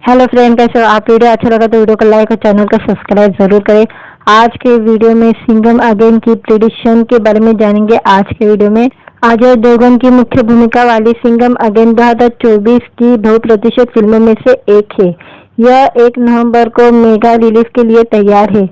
Hello friend, कैसे हो आप? वीडियो अच्छा लगा तो वीडियो को लाइक और चैनल को सब्सक्राइब जरूर करें। आज के वीडियो में सिंघम अगेन की प्रेडिक्शन के बारे में जानेंगे। आज के वीडियो में अजय देवगन की मुख्य भूमिका वाली सिंघम अगेन 2024 की 100% फिल्मों में से एक है। यह 1 नवंबर को मेगा रिलीज के लिए तैयार है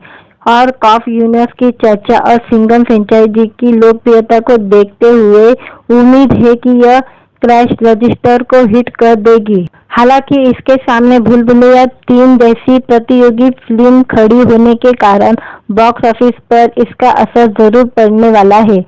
और कॉफ यूनिवर्स की चर्चा और सिंघम फ्रेंचाइजी की लोकप्रियता को देखते हुए उम्मीद है कि यह क्रैश रजिस्टर को हिट कर देगी। हालांकि इसके सामने भूल भुलैया 3 जैसी प्रतियोगी फिल्म खड़ी होने के कारण बॉक्स ऑफिस पर इसका असर जरूर पड़ने वाला है।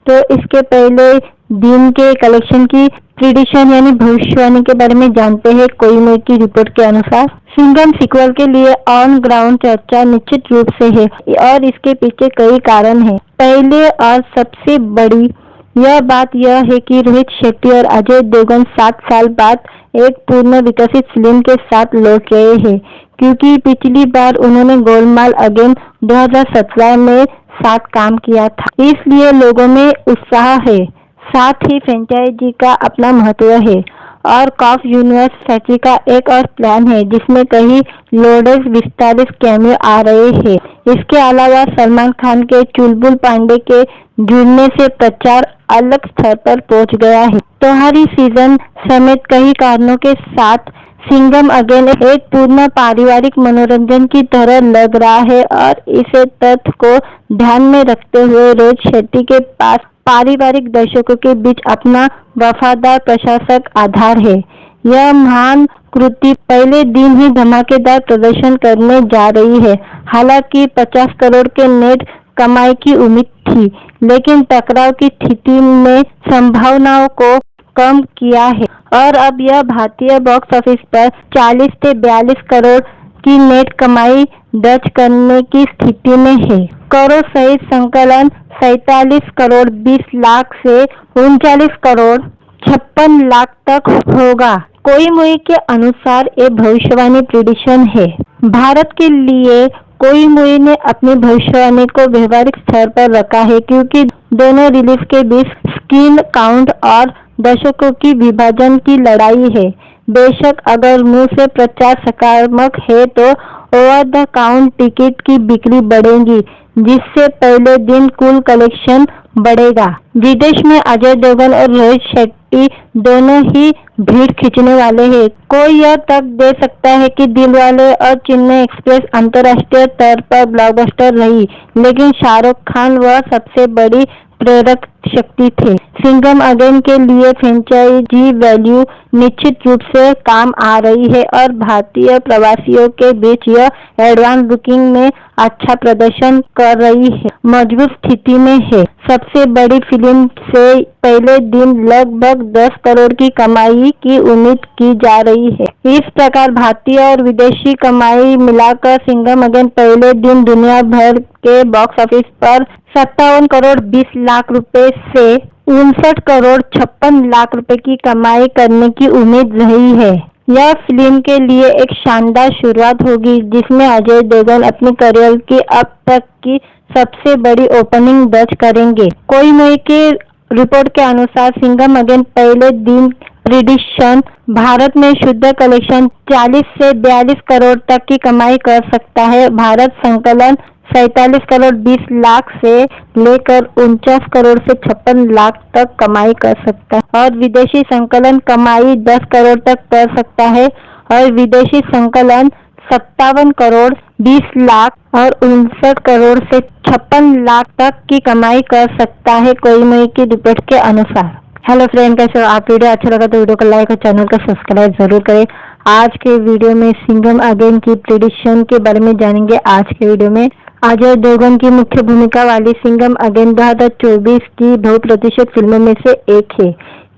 तो इसके पहले दिन के कलेक्शन की प्रिडिक्शन यानी भविष्यवाणी के बारे में जानते हैं। कोई की रिपोर्ट के अनुसार सिंघम सीक्वल के लिए ऑन ग्राउंड चर्चा निश्चित रूप से है और इसके पीछे कई कारण हैं। पहले और सबसे बड़ी यह बात यह है कि रोहित शेट्टी और अजय देवगन 7 साल बाद एक पूर्ण विकसित फिल्म के साथ लौट रहे हैं, क्योंकि पिछली बार उन्होंने गोलमाल अगेन 2017 में साथ काम किया था। इसलिए लोगों में उत्साह है। साथ ही फ्रेंचाइजी का अपना महत्व है और कॉफ यूनिवर्स फैक्ट्री का एक और प्लान है जिसमें कई लोडेड विस्तारित कैमियो आ रहे हैं। इसके अलावा सलमान खान के चुलबुल पांडे के जुड़ने से प्रचार अलग स्तर पर पहुंच गया है। त्योहारी सीजन समेत कई कारणों के साथ सिंघम अगेन एक पूर्ण पारिवारिक मनोरंजन की तरह लग रहा है और इसे तथ्य को ध्यान में रखते हुए रोहित शेट्टी के पास पारिवारिक दर्शकों के बीच अपना वफादार प्रशासक आधार है। यह महान कृति पहले दिन ही धमाकेदार प्रदर्शन करने जा रही है। हालांकि 50 करोड़ के नेट कमाई की उम्मीद थी, लेकिन टकराव की स्थिति ने संभावनाओं को कम किया है और अब यह भारतीय बॉक्स ऑफिस पर 40 से 42 करोड़ की नेट कमाई दर्ज करने की स्थिति में है। करोड़ सहित संकलन 47 करोड़ 20 लाख से 39 करोड़ 56 लाख तक होगा। कोई के अनुसार ये भविष्यवाणी प्रेडिक्शन है। भारत के लिए कोई ने अपनी भविष्यवाणी को व्यवहारिक स्तर पर रखा है, क्योंकि दोनों रिलीज के बीच स्क्रीन काउंट और दर्शकों की विभाजन की लड़ाई है। बेशक अगर मुंह से प्रचार सकारात्मक है तो ओवर द काउंट टिकट की बिक्री बढ़ेगी, जिससे पहले दिन कुल कलेक्शन बढ़ेगा। विदेश में अजय देवगन और रोहित शेट्टी दोनों ही भीड़ खींचने वाले हैं। कोई यह तक दे सकता है कि दिलवाले और चेन्नई एक्सप्रेस अंतर्राष्ट्रीय स्तर पर ब्लॉकबस्टर रही, लेकिन शाहरुख खान वह सबसे बड़ी प्रेरक शक्ति थे। सिंघम अगेन के लिए फ्रेंचाइजी वैल्यू निश्चित रूप से काम आ रही है और भारतीय प्रवासियों के बीच यह एडवांस बुकिंग में अच्छा प्रदर्शन कर रही है, मजबूत स्थिति में है। सबसे बड़ी फिल्म से पहले दिन लगभग 10 करोड़ की कमाई की उम्मीद की जा रही है। इस प्रकार भारतीय और विदेशी कमाई मिलाकर सिंघम अगेन पहले दिन दुनिया भर के बॉक्स ऑफिस पर 57 करोड़ 20 लाख रुपए से 59 करोड़ 56 लाख रुपए की कमाई करने की उम्मीद रही है। यह फिल्म के लिए एक शानदार शुरुआत होगी, जिसमें अजय देवगन अपने करियर की अब तक की सबसे बड़ी ओपनिंग दर्ज करेंगे। कोई के रिपोर्ट के अनुसार सिंघम अगेन पहले दिन प्रिडिक्शन भारत में शुद्ध कलेक्शन 40 से 42 करोड़ तक की कमाई कर सकता है। भारत संकलन 47 करोड़ 20 लाख से लेकर 49 करोड़ से 56 लाख तक कमाई कर सकता है और विदेशी संकलन कमाई 10 करोड़ तक कर सकता है और विदेशी संकलन 57 करोड़ 20 लाख और 59 करोड़ से 56 लाख तक की कमाई कर सकता है। कोई की रिपोर्ट के अनुसार। हेलो फ्रेंड, कैसे हो आप? वीडियो अच्छा लगा तो वीडियो को लाइक और चैनल को सब्सक्राइब जरूर करें। आज के वीडियो में सिंघम अगेन की प्रेडिक्शन के बारे में जानेंगे। आज के वीडियो में अजय देवगन की मुख्य भूमिका वाली सिंघम अगेन 2024 की 100% फिल्मों में से एक है।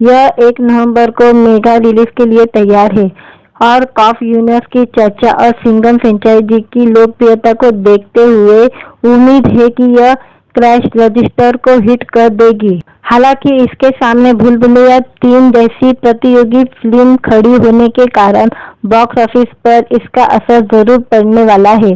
यह 1 नवंबर को मेगा रिलीज के लिए तैयार है और कॉफ यूनिवर्स की चर्चा और सिंघम फ्रेंचाइजी की लोकप्रियता को देखते हुए उम्मीद है कि यह क्रैश रजिस्टर को हिट कर देगी। हालांकि इसके सामने भूल भुलैया 3 जैसी प्रतियोगी फिल्म खड़ी होने के कारण बॉक्स ऑफिस पर इसका असर जरूर पड़ने वाला है।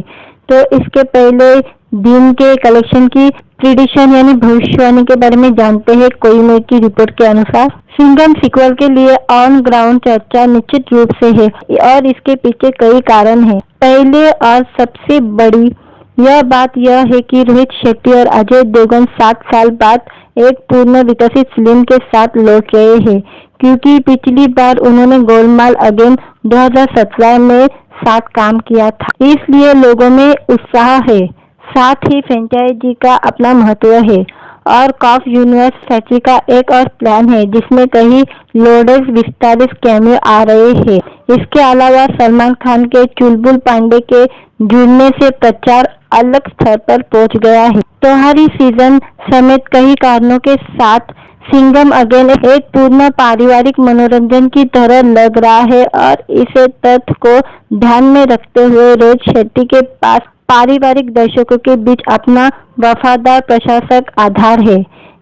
तो इसके पहले दिन के कलेक्शन की प्रिडिक्शन यानी भविष्यवाणी के बारे में जानते हैं। कोई मेल की रिपोर्ट के अनुसार सिंघम सीक्वल के लिए ऑन ग्राउंड चर्चा निश्चित रूप से है और इसके पीछे कई कारण हैं। पहले और सबसे बड़ी यह बात यह है कि रोहित शेट्टी और अजय देवगन 7 साल बाद एक पूर्ण विकसित फिल्म के साथ लौट रहे हैं, क्योंकि पिछली बार उन्होंने गोलमाल अगेन 2017 में साथ काम किया था। इसलिए लोगों में उत्साह है। साथ ही फ्रेंचाइजी का अपना महत्व है और कॉफ यूनिवर्स फैक्ट्री का एक और प्लान है जिसमें कई लोडेड विस्तारित कैमियो आ रहे हैं। इसके अलावा सलमान खान के चुलबुल पांडे के जुड़ने से प्रचार अलग स्तर पर पहुंच गया है। त्योहारी सीजन समेत कई कारणों के साथ सिंघम अगेन एक पूर्ण पारिवारिक मनोरंजन की तरह लग रहा है और इसे तथ्य को ध्यान में रखते हुए रोहित शेट्टी के पास पारिवारिक दर्शकों के बीच अपना वफादार प्रशंसक आधार है।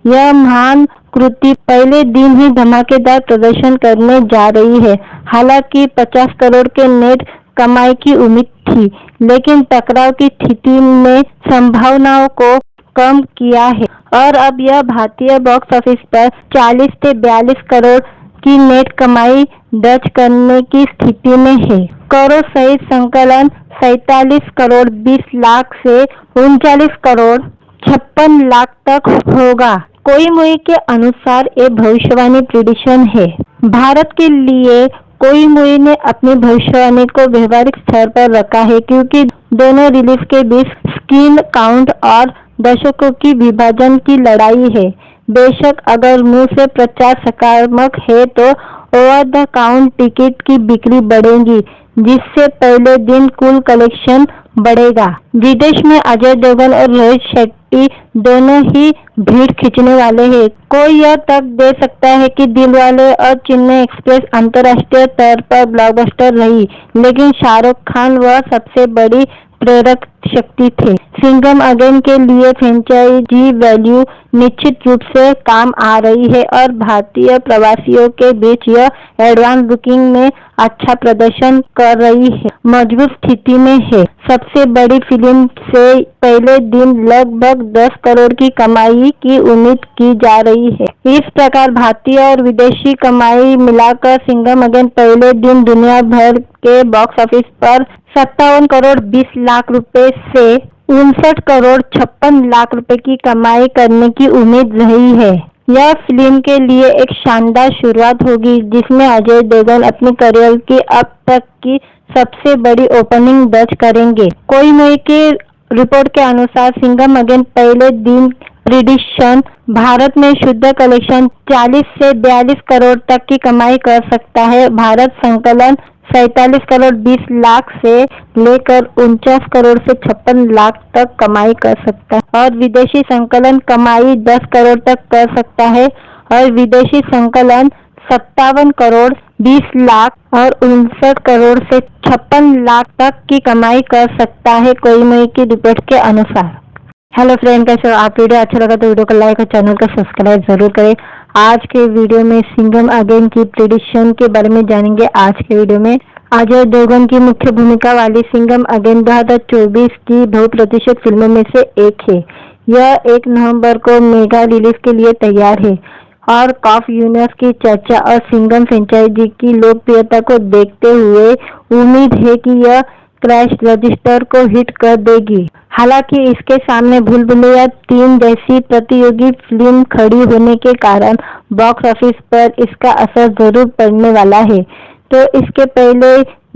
यह महान कृति पहले दिन ही धमाकेदार प्रदर्शन करने जा रही है। हालांकि 50 करोड़ के नेट कमाई की उम्मीद थी, लेकिन टकराव की स्थिति ने संभावनाओं को कम किया है और अब यह भारतीय बॉक्स ऑफिस पर 40 से 42 करोड़ की नेट कमाई दर्ज करने की स्थिति में है। करोड़ सहित संकलन 47 करोड़ 20 लाख से 39 करोड़ 56 लाख तक होगा। कोई मुई के अनुसार ये भविष्यवाणी प्रिडिक्शन है। भारत के लिए कोई मुई ने अपनी भविष्यवाणी को व्यवहारिक स्तर पर रखा है, क्योंकि दोनों रिलीज के बीच स्क्रीन काउंट और दर्शकों की विभाजन की लड़ाई है। बेशक अगर मुंह से प्रचार सकारात्मक है तो ओवर द काउंट टिकट की बिक्री बढ़ेगी, जिससे पहले दिन कुल कलेक्शन बढ़ेगा। विदेश में अजय देवगन और रोहित शेट्टी दोनों ही भीड़ खींचने वाले हैं। कोई यह तक दे सकता है कि दिलवाले और चेन्नई एक्सप्रेस अंतर्राष्ट्रीय स्तर पर ब्लॉकबस्टर रही, लेकिन शाहरुख खान वह सबसे बड़ी प्रेरक शक्ति थे। सिंघम अगेन के लिए फ्रेंचाइजी वैल्यू निश्चित रूप से काम आ रही है और भारतीय प्रवासियों के बीच यह एडवांस बुकिंग में अच्छा प्रदर्शन कर रही है, मजबूत स्थिति में है। सबसे बड़ी फिल्म से पहले दिन लगभग 10 करोड़ की कमाई की उम्मीद की जा रही है। इस प्रकार भारतीय और विदेशी कमाई मिलाकर सिंघम अगेन पहले दिन दुनिया भर के बॉक्स ऑफिस पर 57 करोड़ 20 लाख रुपए से 59 करोड़ 56 लाख रुपए की कमाई करने की उम्मीद रही है। यह फिल्म के लिए एक शानदार शुरुआत होगी, जिसमें अजय देवगन अपने करियर की अब तक की सबसे बड़ी ओपनिंग दर्ज करेंगे। कोई मुई की रिपोर्ट के अनुसार सिंघम अगेन पहले दिन प्रिडिक्शन भारत में शुद्ध कलेक्शन 40 से 42 करोड़ तक की कमाई कर सकता है। भारत संकलन 47 करोड़ 20 लाख से लेकर 49 करोड़ से 56 लाख तक कमाई कर सकता है और विदेशी संकलन कमाई 10 करोड़ तक कर सकता है और विदेशी संकलन 57 करोड़ 20 लाख और 59 करोड़ से 56 लाख तक की कमाई कर सकता है। कोई मुई की रिपोर्ट के अनुसार। हेलो फ्रेंड, कैसे हो आप? वीडियो अच्छा लगा तो वीडियो को लाइक और चैनल को सब्सक्राइब जरूर करें। आज के वीडियो में सिंघम अगेन की प्रिडिक्शन के बारे में जानेंगे। आज के वीडियो में अजय देवगन की मुख्य भूमिका वाली सिंघम अगेन 2024 की बहुप्रतीक्षित फिल्मों में से एक है। यह 1 नवंबर को मेगा रिलीज के लिए तैयार है और कॉफ यूनिवर्स की चर्चा और सिंघम फ्रेंचाइजी की लोकप्रियता को देखते हुए उम्मीद है कि यह क्रैश रजिस्टर को हिट कर देगी। हालांकि इसके सामने भूल भुलैया 3 जैसी प्रतियोगी फिल्म खड़ी होने के कारण बॉक्स ऑफिस पर इसका असर जरूर पड़ने वाला है। तो इसके पहले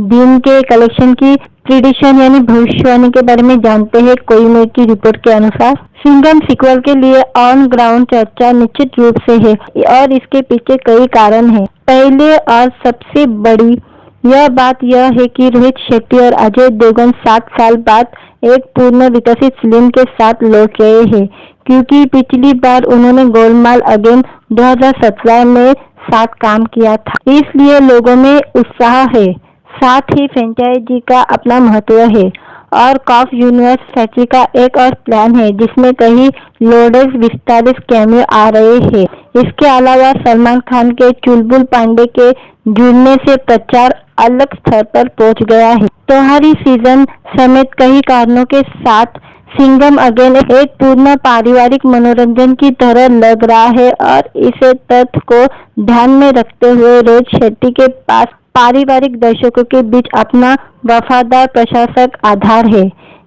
दिन के कलेक्शन की प्रिडिक्शन यानी भविष्यवाणी के बारे में जानते हैं। कोई मुई की रिपोर्ट के अनुसार सिंघम सीक्वल के लिए ऑन ग्राउंड चर्चा निश्चित रूप से है और इसके पीछे कई कारण हैं। पहले और सबसे बड़ी यह बात यह है कि रोहित शेट्टी और अजय देवगन 7 साल बाद एक पूर्ण विकसित फिल्म के साथ लौट रहे हैं, क्योंकि पिछली बार उन्होंने गोलमाल अगेन 2017 में साथ काम किया था। इसलिए लोगों में उत्साह है। साथ ही फ्रेंचाइजी का अपना महत्व है और कॉफ यूनिवर्स फैक्ट्री का एक और प्लान है जिसमें कई लोडेड विस्तारित कैमियो आ रहे हैं। इसके अलावा सलमान खान के चुलबुल पांडे के जुड़ने से प्रचार अलग स्तर पर पहुंच गया है। त्योहारी सीजन समेत कई कारणों के साथ सिंघम अगेन एक पूर्ण पारिवारिक मनोरंजन की तरह लग रहा है और इसे तथ्य को ध्यान में रखते हुए रोहित शेट्टी के पास पारिवारिक दर्शकों के बीच अपना वफादार प्रशंसक आधार है।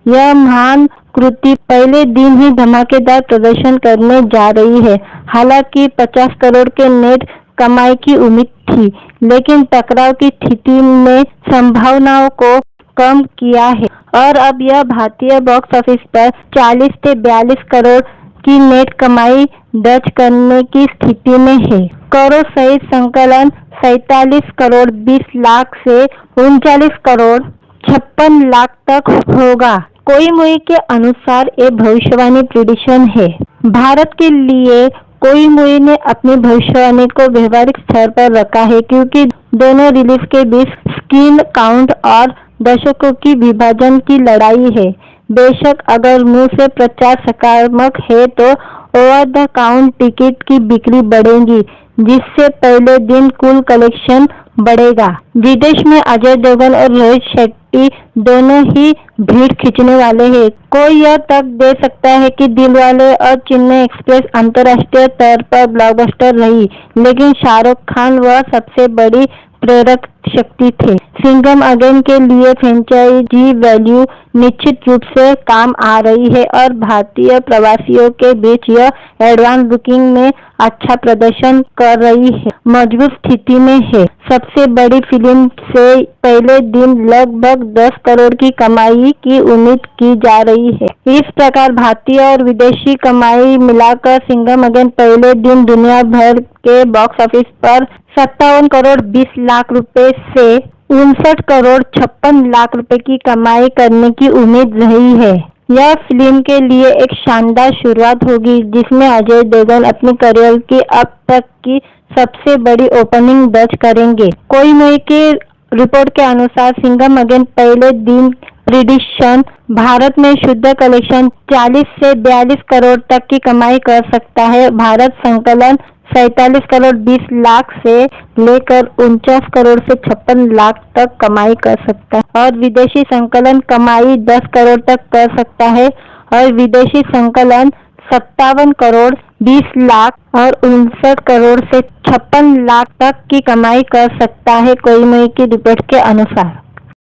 यह महान कृति पहले दिन ही धमाकेदार प्रदर्शन करने जा रही है। हालांकि 50 करोड़ के नेट कमाई की उम्मीद थी, लेकिन टकराव की स्थिति ने संभावनाओं को कम किया है और अब यह भारतीय बॉक्स ऑफिस पर 40 से 42 करोड़ की नेट कमाई दर्ज करने की स्थिति में है। करों सहित संकलन 47 करोड़ 20 लाख से 39 करोड़ 56 लाख तक होगा। कोई मुई के अनुसार ये भविष्यवाणी प्रेडिक्शन है। भारत के लिए कोई मुई ने अपनी भविष्यवाणी को व्यवहारिक स्तर पर रखा है, क्योंकि दोनों रिलीज के बीच स्क्रीन काउंट और दर्शकों की विभाजन की लड़ाई है। बेशक अगर मुंह से प्रचार सकारात्मक है तो ओवर द काउंट टिकट की बिक्री बढ़ेगी, जिससे पहले दिन कुल कलेक्शन बढ़ेगा। विदेश में अजय देवगन और रोहित शेट्टी दोनों ही भीड़ खींचने वाले हैं। कोई यह तक दे सकता है कि दिलवाले और चेन्नई एक्सप्रेस अंतर्राष्ट्रीय स्तर पर ब्लॉकबस्टर रही, लेकिन शाहरुख खान वह सबसे बड़ी प्रेरक शक्ति थे। सिंघम अगेन के लिए फ्रेंचाइजी वैल्यू निश्चित रूप से काम आ रही है और भारतीय प्रवासियों के बीच यह एडवांस बुकिंग में अच्छा प्रदर्शन कर रही है, मजबूत स्थिति में है। सबसे बड़ी फिल्म से पहले दिन लगभग 10 करोड़ की कमाई की उम्मीद की जा रही है। इस प्रकार भारतीय और विदेशी कमाई मिलाकर सिंघम अगेन पहले दिन दुनिया भर के बॉक्स ऑफिस पर 57 करोड़ 20 लाख रुपए से 59 करोड़ 56 लाख रुपए की कमाई करने की उम्मीद रही है। यह फिल्म के लिए एक शानदार शुरुआत होगी, जिसमें अजय देवगन अपने करियर की अब तक की सबसे बड़ी ओपनिंग दर्ज करेंगे। कोई मुई के रिपोर्ट के अनुसार सिंघम अगेन पहले दिन प्रेडिक्शन भारत में शुद्ध कलेक्शन 40 से 42 करोड़ तक की कमाई कर सकता है। भारत संकलन 47 करोड़ 20 लाख से लेकर 49 करोड़ से 56 लाख तक कमाई कर सकता है और विदेशी संकलन कमाई 10 करोड़ तक कर सकता है और विदेशी संकलन 57 करोड़ 20 लाख और 59 करोड़ से 56 लाख तक की कमाई कर सकता है, कोई मुई की रिपोर्ट के अनुसार।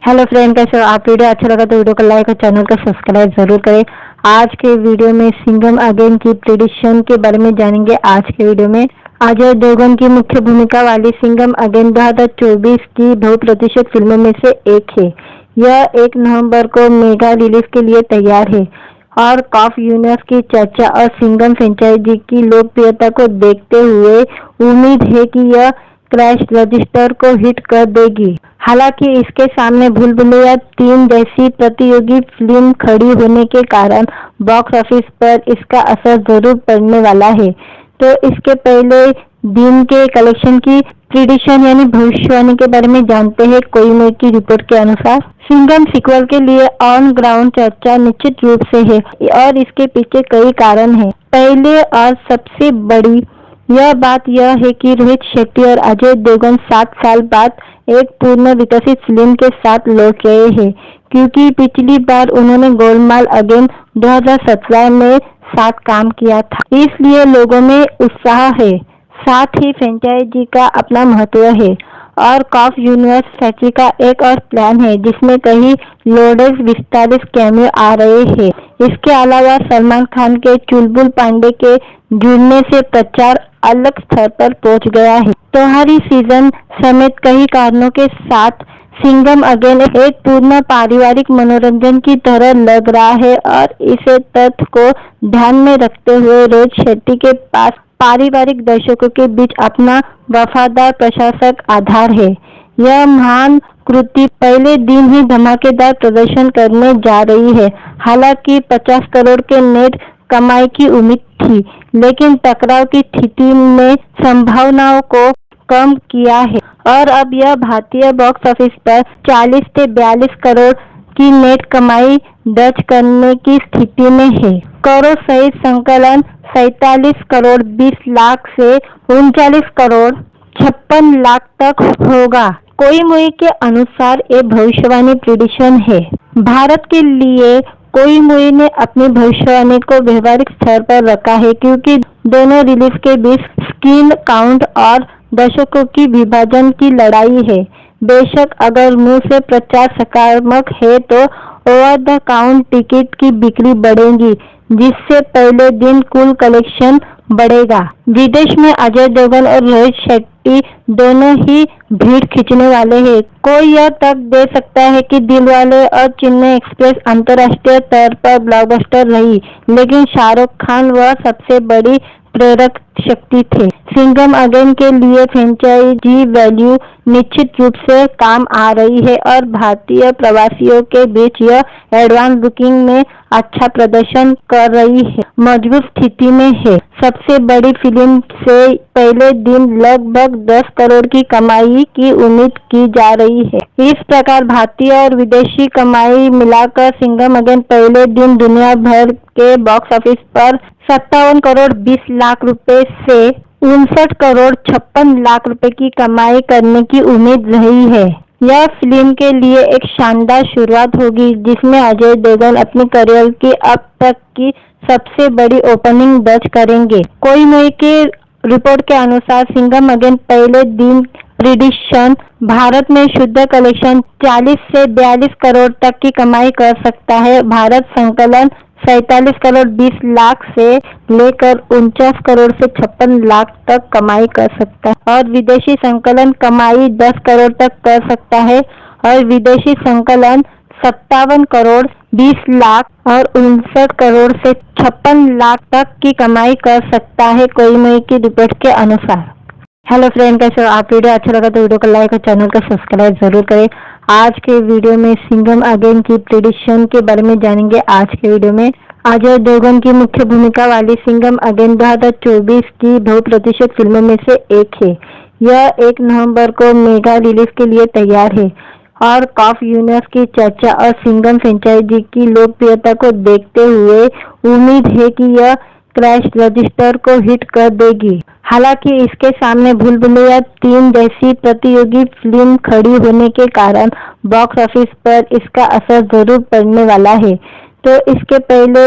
हेलो फ्रेंड, कैसे हो आप? वीडियो अच्छा लगा तो वीडियो को लाइक और चैनल को सब्सक्राइब जरूर करें। आज के वीडियो में सिंघम अगेन की प्रेडिक्शन के बारे में जानेंगे। आज के वीडियो में अजय देवगन की मुख्य भूमिका वाली सिंघम अगेन 2024 की बहुप्रतीक्षित फिल्मों में से एक है। यह 1 नवंबर को मेगा रिलीज के लिए तैयार है और कॉफ यूनिवर्स की चर्चा और सिंघम फ्रेंचाइजी की लोकप्रियता को देखते हुए उम्मीद है कि यह क्रैश रजिस्टर को हिट कर देगी। हालांकि इसके सामने भूल भुलैया 3 जैसी प्रतियोगी फिल्म खड़ी होने के कारण बॉक्स ऑफिस पर इसका असर जरूर पड़ने वाला है। तो इसके पहले दिन के कलेक्शन की प्रेडिक्शन यानी भविष्यवाणी के बारे में जानते हैं। कोई मुई की रिपोर्ट के अनुसार सिंघम सीक्वल के लिए ऑन ग्राउंड चर्चा निश्चित रूप से है और इसके पीछे कई कारण हैं। पहले और सबसे बड़ी यह बात यह है कि रोहित शेट्टी और अजय देवगन 7 साल बाद एक पूर्ण विकसित फिल्म के साथ लौट रहे हैं, क्योंकि पिछली बार उन्होंने गोलमाल अगेन 2017 में साथ काम किया था। इसलिए लोगों में उत्साह है। साथ ही फ्रेंचाइजी का अपना महत्व है और कॉफ यूनिवर्स फैक्ट्री का एक और प्लान है, जिसमें कई लोडेड विस्तारित कैमियो आ रहे हैं। इसके अलावा सलमान खान के चुलबुल पांडे के जुड़ने से प्रचार अलग स्तर पर पहुंच गया है। त्योहारी सीजन समेत कई कारणों के साथ सिंघम अगेन एक पूर्ण पारिवारिक मनोरंजन की तरह लग रहा है और इसे तथ्य को ध्यान में रखते हुए रोहित शेट्टी के पास पारिवारिक दर्शकों के बीच अपना वफादार प्रशंसक आधार है। यह महान कृति पहले दिन ही धमाकेदार प्रदर्शन करने जा रही है। हालांकि 50 करोड़ के नेट कमाई की उम्मीद थी, लेकिन टकराव की स्थिति ने संभावनाओं को कम किया है और अब यह भारतीय बॉक्स ऑफिस पर 40 से 42 करोड़ की नेट कमाई दर्ज करने की स्थिति में है। करों सहित संकलन 47 करोड़ 20 लाख से 39 करोड़ 56 लाख तक होगा। कोई मुई के अनुसार ये भविष्यवाणी प्रिडिक्शन है। भारत के लिए कोई मुई ने अपनी भविष्यवाणी को व्यवहारिक स्तर पर रखा है, क्योंकि दोनों रिलीज के बीच स्क्रीन काउंट और दर्शकों की विभाजन की लड़ाई है। बेशक अगर मुंह से प्रचार सकारात्मक है तो ओवर द काउंट टिकट की बिक्री बढ़ेगी, जिससे पहले दिन कुल कलेक्शन बढ़ेगा। विदेश में अजय देवगन और रोहित शेट्टी दोनों ही भीड़ खींचने वाले हैं। कोई यह तक दे सकता है कि दिलवाले और चेन्नई एक्सप्रेस अंतर्राष्ट्रीय स्तर पर ब्लॉकबस्टर रही, लेकिन शाहरुख खान वह सबसे बड़ी प्रेरक शक्ति थे। सिंघम अगेन के लिए फ्रेंचाइजी वैल्यू निश्चित रूप से काम आ रही है और भारतीय प्रवासियों के बीच यह एडवांस बुकिंग में अच्छा प्रदर्शन कर रही है, मजबूत स्थिति में है। सबसे बड़ी फिल्म से पहले दिन लगभग 10 करोड़ की कमाई की उम्मीद की जा रही है। इस प्रकार भारतीय और विदेशी कमाई मिलाकर सिंघम अगेन पहले दिन दुनिया भर के बॉक्स ऑफिस पर 57 करोड़ 20 लाख रुपए से 59 करोड़ 56 लाख रुपए की कमाई करने की उम्मीद रही है। यह फिल्म के लिए एक शानदार शुरुआत होगी, जिसमें अजय देवगन अपने करियर की अब तक की सबसे बड़ी ओपनिंग दर्ज करेंगे। कोई मुई के रिपोर्ट के अनुसार सिंघम अगेन पहले दिन प्रिडिक्शन भारत में शुद्ध कलेक्शन 40 से 42 करोड़ तक की कमाई कर सकता है। भारत संकलन 47 करोड़ 20 लाख से लेकर 49 करोड़ से 56 लाख तक कमाई कर सकता है और विदेशी संकलन कमाई 10 करोड़ तक कर सकता है और विदेशी संकलन 57 करोड़ 20 लाख और 59 करोड़ से 56 लाख तक की कमाई कर सकता है, कोई मुई की रिपोर्ट के अनुसार। हेलो फ्रेंड, कैसे हो आप? वीडियो अच्छा लगा तो वीडियो को लाइक और चैनल को सब्सक्राइब जरूर करें। आज के वीडियो में सिंघम अगेन की प्रिडिक्शन के बारे में जानेंगे। आज के वीडियो में अजय देवगन की मुख्य भूमिका वाली सिंघम अगेन 2024 की बहुप्रतीक्षित फिल्मों में से एक है। यह 1 नवंबर को मेगा रिलीज के लिए तैयार है और कॉफ यूनिवर्स की चर्चा और सिंघम फ्रेंचाइजी की लोकप्रियता को देखते हुए उम्मीद है कि यह क्रैश रजिस्टर को हिट कर देगी। हालांकि इसके सामने भूल भुलैया 3 जैसी प्रतियोगी फिल्म खड़ी होने के कारण बॉक्स ऑफिस पर इसका असर जरूर पड़ने वाला है। तो इसके पहले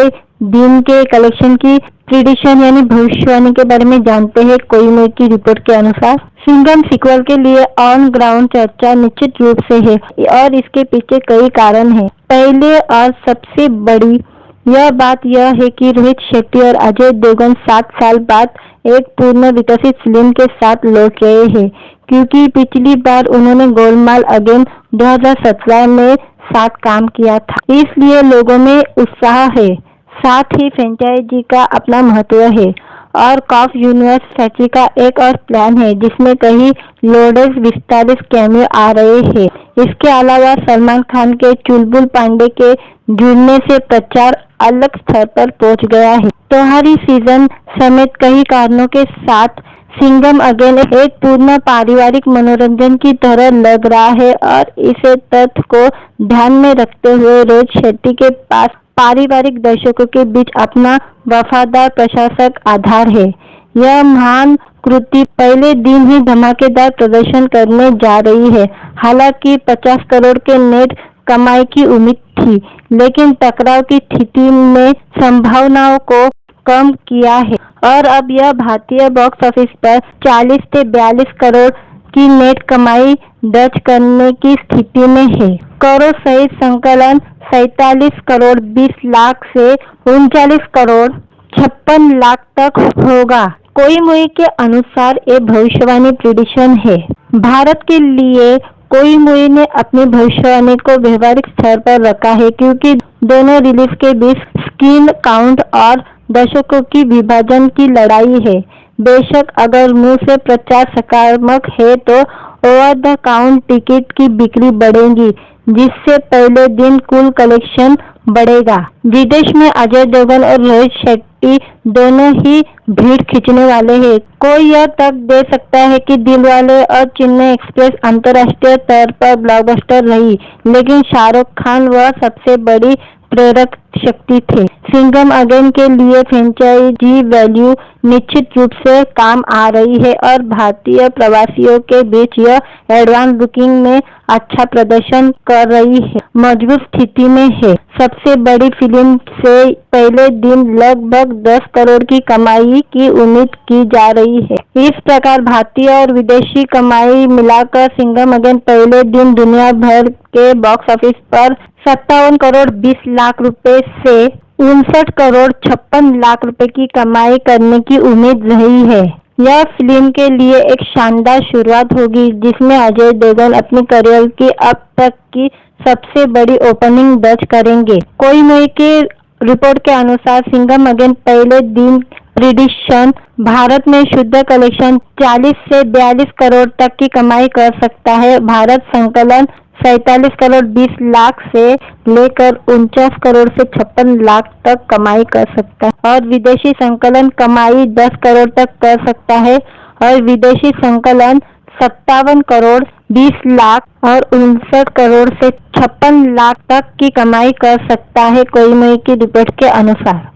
दिन के कलेक्शन की प्रिडिक्शन यानी भविष्यवाणी के बारे में जानते हैं। कोई मुई की रिपोर्ट के अनुसार सिंघम सीक्वल के लिए ऑन ग्राउंड चर्चा निश्चित रूप से है और इसके पीछे कई कारण हैं। पहले और सबसे बड़ी यह बात यह है कि रोहित शेट्टी और अजय देवगन 7 साल बाद एक पूर्ण विकसित फिल्म के साथ लौट रहे हैं, क्योंकि पिछली बार उन्होंने गोलमाल अगेन 2017 में साथ काम किया था। इसलिए लोगों में उत्साह है, साथ ही फ्रेंचाइजी का अपना महत्व है और कॉफ यूनिवर्स फैक्ट्री का एक और प्लान है, जिसमें कई लोडेड विस्तारित कैमियो आ रहे हैं। इसके अलावा सलमान खान के चुलबुल पांडे के जुड़ने से प्रचार अलग स्तर पर पहुंच गया है। त्योहारी सीजन समेत कई कारणों के साथ सिंघम अगेन एक पूर्ण पारिवारिक मनोरंजन की तरह लग रहा है और इसे तथ्य को ध्यान में रखते हुए रोहित शेट्टी के पास पारिवारिक दर्शकों के बीच अपना वफादार प्रशासक आधार है। यह महान कृति पहले दिन ही धमाकेदार प्रदर्शन करने जा रही है। हालांकि 50 करोड़ के नेट कमाई की उम्मीद थी, लेकिन टकराव की स्थिति में संभावनाओं को कम किया है और अब यह भारतीय बॉक्स ऑफिस पर 40 से 42 करोड़ की नेट कमाई दर्ज करने की स्थिति में है। करोड़ सहित संकलन 47 करोड़ 20 लाख से 39 करोड़ 56 लाख तक होगा। कोई मुई के अनुसार ये भविष्यवाणी प्रिडिक्शन है। भारत के लिए कोई मुई ने अपनी भविष्यवाणी को व्यवहारिक स्तर पर रखा है, क्योंकि दोनों रिलीज के बीच स्क्रीन काउंट और दर्शकों की विभाजन की लड़ाई है। बेशक अगर मुंह से प्रचार सकारात्मक है तो ओवर द काउंट टिकट की बिक्री बढ़ेगी, जिससे पहले दिन कुल कलेक्शन बढ़ेगा। विदेश में अजय देवगन और रोहित शेट्टी दोनों ही भीड़ खींचने वाले हैं। कोई यह तक दे सकता है कि दिलवाले और चेन्नई एक्सप्रेस अंतर्राष्ट्रीय स्तर पर ब्लॉकबस्टर रही, लेकिन शाहरुख खान वह सबसे बड़ी प्रेरक शक्ति थे। सिंघम अगेन के लिए फ्रेंचाइजी वैल्यू निश्चित रूप से काम आ रही है और भारतीय प्रवासियों के बीच यह एडवांस बुकिंग में अच्छा प्रदर्शन कर रही है, मजबूत स्थिति में है। सबसे बड़ी फिल्म से पहले दिन लगभग 10 करोड़ की कमाई की उम्मीद की जा रही है। इस प्रकार भारतीय और विदेशी कमाई मिलाकर सिंघम अगेन पहले दिन दुनिया भर के बॉक्स ऑफिस पर 57 करोड़ 20 लाख रुपए से 59 करोड़ 56 लाख रुपए की कमाई करने की उम्मीद रही है। यह फिल्म के लिए एक शानदार शुरुआत होगी, जिसमें अजय देवगन अपने करियर की अब तक की सबसे बड़ी ओपनिंग दर्ज करेंगे। कोई मुई की रिपोर्ट के अनुसार सिंघम अगेन पहले दिन प्रिडिक्शन भारत में शुद्ध कलेक्शन 40 से 42 करोड़ तक की कमाई कर सकता है। भारत संकलन 47 करोड़ 20 लाख से लेकर 49 करोड़ से 56 लाख तक कमाई कर सकता है और विदेशी संकलन कमाई 10 करोड़ तक कर सकता है और विदेशी संकलन 57 करोड़ 20 लाख और 59 करोड़ से 56 लाख तक की कमाई कर सकता है, कोई मई की रिपोर्ट के अनुसार।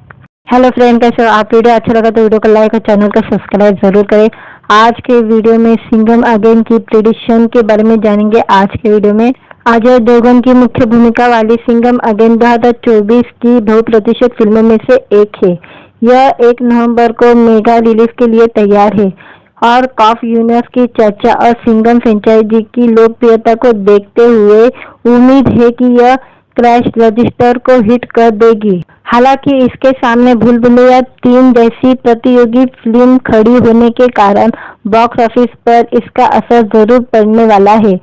हेलो फ्रेंड, कैसे हो आप? वीडियो अच्छा लगा तो वीडियो को लाइक और चैनल को सब्सक्राइब जरूर करें। आज के वीडियो में सिंघम अगेन की प्रेडिक्शन के बारे में जानेंगे। आज के वीडियो में अजय देवगन की मुख्य भूमिका वाली सिंघम अगेन 2024 की बहुप्रतीक्षित फिल्मों में से एक है। यह 1 नवंबर को मेगा रिलीज के लिए तैयार है और कॉफ यूनिवर्स की चर्चा और सिंघम फ्रेंचाइजी की लोकप्रियता को देखते हुए उम्मीद है कि यह क्रैश रजिस्टर को हिट कर देगी। हालांकि इसके सामने भूल भुलैया 3 जैसी प्रतियोगी फिल्म खड़ी होने के कारण बॉक्स ऑफिस पर इसका असर जरूर पड़ने वाला है।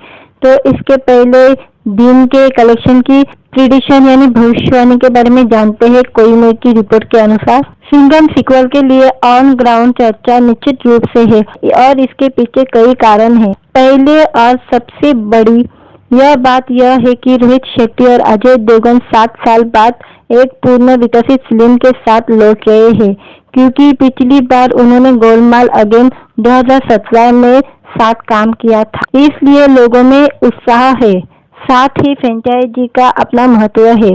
तो इसके पहले दिन के कलेक्शन की प्रिडिक्शन यानी भविष्यवाणी के बारे में जानते हैं। कोई मई की रिपोर्ट के अनुसार सिंघम सीक्वल के लिए ऑन ग्राउंड चर्चा निश्चित रूप से है और इसके पीछे कई कारण हैं। पहले और सबसे बड़ी यह बात यह है कि रोहित शेट्टी और अजय देवगन 7 साल बाद एक पूर्ण विकसित फिल्म के साथ लौट रहे हैं, क्योंकि पिछली बार उन्होंने गोलमाल अगेन 2017 में साथ काम किया था। इसलिए लोगों में उत्साह है। साथ ही फ्रेंचाइजी का अपना महत्व है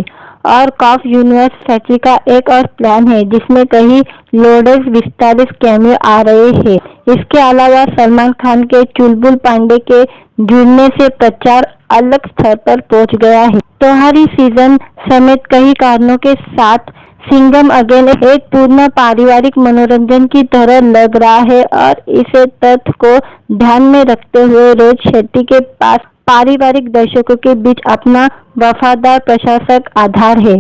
और कॉफ यूनिवर्स फैक्ट्री का एक और प्लान है, जिसमें कई लोडेड विस्तारित कैमियो आ रहे हैं। इसके अलावा सलमान खान के चुलबुल पांडे के जुड़ने से प्रचार अलग स्तर पर पहुंच गया है। त्योहारी सीजन समेत कई कारणों के साथ सिंघम अगेन एक पूर्ण पारिवारिक मनोरंजन की तरह लग रहा है और इसे तथ्य को ध्यान में रखते हुए रोहित शेट्टी के पास पारिवारिक दर्शकों के बीच अपना वफादार प्रशंसक आधार है।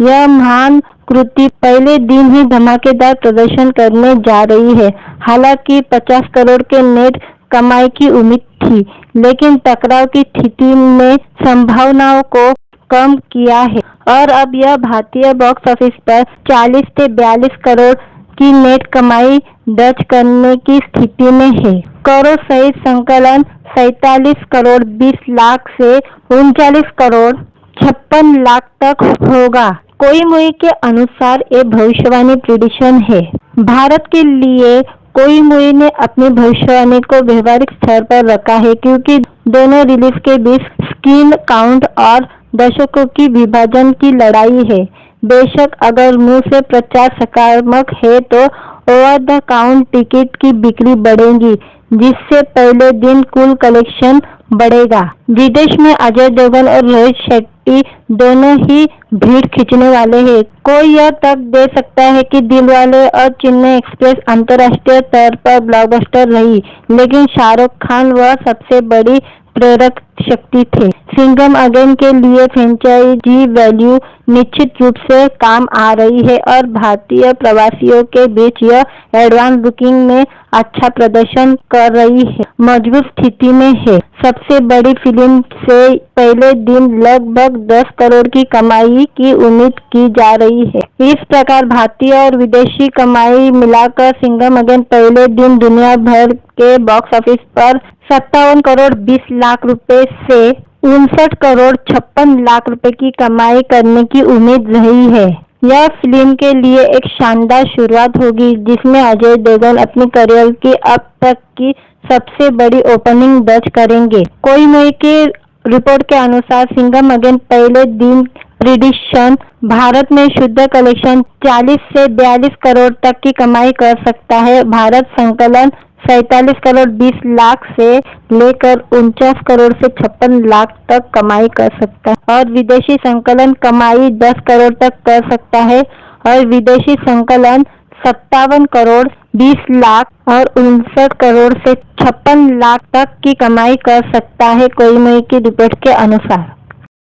यह महान कृति पहले दिन ही धमाकेदार प्रदर्शन करने जा रही है। हालांकि 50 करोड़ के नेट कमाई की उम्मीद थी, लेकिन टकराव की स्थिति ने संभावनाओं को कम किया है और अब यह भारतीय बॉक्स ऑफिस पर 40 से 42 करोड़ की नेट कमाई दर्ज करने की स्थिति में है। करोड़ सहित संकलन 47 करोड़ 20 लाख से 39 करोड़ 56 लाख तक होगा। कोई मुई के अनुसार ये भविष्यवाणी प्रिडिक्शन है। भारत के लिए कोई मुई ने अपनी भविष्यवाणी को व्यवहारिक स्तर पर रखा है, क्योंकि दोनों रिलीज के बीच स्क्रीन काउंट और दर्शकों की विभाजन की लड़ाई है। बेशक अगर मुंह से प्रचार सकारात्मक है तो ओवर द काउंट टिकट की बिक्री बढ़ेगी, जिससे पहले दिन कुल कलेक्शन बढ़ेगा। विदेश में अजय देवगन और रोहित शेट्टी दोनों ही भीड़ खींचने वाले हैं। कोई यह तक दे सकता है कि दिलवाले और चेन्नई एक्सप्रेस अंतर्राष्ट्रीय स्तर पर ब्लॉकबस्टर रही, लेकिन शाहरुख खान वह सबसे बड़ी प्रेरक शक्ति थे। सिंघम अगेन के लिए फ्रेंचाइजी वैल्यू निश्चित रूप से काम आ रही है और भारतीय प्रवासियों के बीच यह एडवांस बुकिंग में अच्छा प्रदर्शन कर रही है, मजबूत स्थिति में है। सबसे बड़ी फिल्म से पहले दिन लगभग 10 करोड़ की कमाई की उम्मीद की जा रही है। इस प्रकार भारतीय और विदेशी कमाई मिलाकर सिंघम अगेन पहले दिन दुनिया भर के बॉक्स ऑफिस पर 57 करोड़ 20 लाख रुपए से 59 करोड़ 56 लाख रुपए की कमाई करने की उम्मीद रही है। यह फिल्म के लिए एक शानदार शुरुआत होगी, जिसमें अजय देवगन अपने करियर की अब तक की सबसे बड़ी ओपनिंग दर्ज करेंगे। कोई मई की रिपोर्ट के अनुसार सिंघम अगेन पहले दिन प्रिडिक्शन भारत में शुद्ध कलेक्शन 40 से 42 करोड़ तक की कमाई कर सकता है। भारत संकलन 47 करोड़ 20 लाख से लेकर 49 करोड़ से 56 लाख तक कमाई कर सकता है और विदेशी संकलन कमाई 10 करोड़ तक कर सकता है और विदेशी संकलन 57 करोड़ 20 लाख और 59 करोड़ से 56 लाख तक की कमाई कर सकता है कोई मई की रिपोर्ट के अनुसार।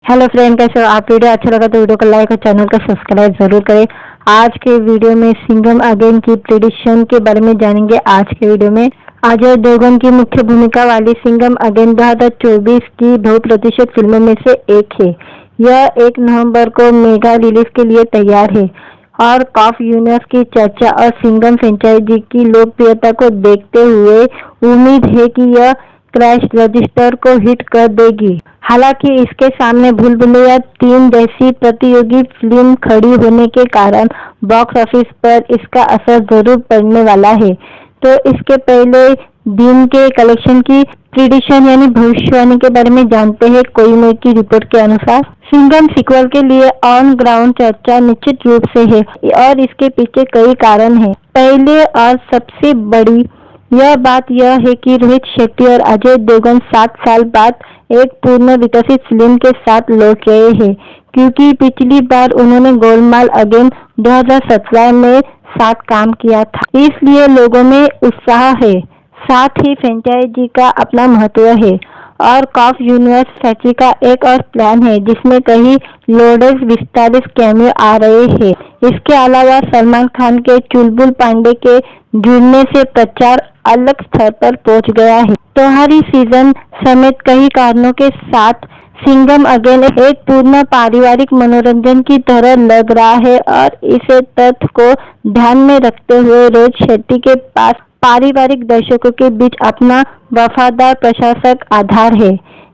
हेलो फ्रेंड, कैसे हो आप? वीडियो अच्छा लगा तो वीडियो को लाइक और चैनल को सब्सक्राइब जरूर करें। आज के वीडियो में सिंघम अगेन की प्रेडिक्शन के बारे में जानेंगे। आज के वीडियो में अजय देवगन की मुख्य भूमिका वाली सिंघम अगेन 2024 की 100% फिल्मों में से एक है। यह 1 नवंबर को मेगा रिलीज के लिए तैयार है और कॉफ यूनिवर्स की चर्चा और सिंघम फ्रेंचाइजी की लोकप्रियता को देखते हुए उम्मीद है कि यह क्रैश रजिस्टर को हिट कर देगी। हालांकि इसके सामने भूल भुलैया 3 जैसी प्रतियोगी फिल्म खड़ी होने के कारण बॉक्स ऑफिस पर इसका असर जरूर पड़ने वाला है। तो इसके पहले दिन के कलेक्शन की प्रिडिक्शन यानी भविष्यवाणी के बारे में जानते हैं। कोई मई की रिपोर्ट के अनुसार सिंघम सीक्वल के लिए ऑन ग्राउंड चर्चा निश्चित रूप से है और इसके पीछे कई कारण हैं। पहले और सबसे बड़ी यह बात यह है कि रोहित शेट्टी और अजय देवगन 7 साल बाद एक पूर्ण विकसित फिल्म के साथ लौट रहे हैं, क्योंकि पिछली बार उन्होंने गोलमाल अगेन 2017 में साथ काम किया था। इसलिए लोगों में उत्साह है, साथ ही फ्रेंचाइजी का अपना महत्व है और कॉफ यूनिवर्स फैक्ट्री का एक और प्लान है जिसमें कई लोडेड विस्तारित कैमियो आ रहे हैं। इसके अलावा सलमान खान के चुलबुल पांडे के जुड़ने से प्रचार अलग स्तर पर पहुंच गया है। त्योहारी सीजन समेत कई कारणों के साथ सिंघम अगेन एक पूर्ण पारिवारिक मनोरंजन की तरह लग रहा है और इसे तथ्य को ध्यान में रखते हुए रोहित शेट्टी के पास पारिवारिक दर्शकों के बीच अपना वफादार प्रशंसक आधार है।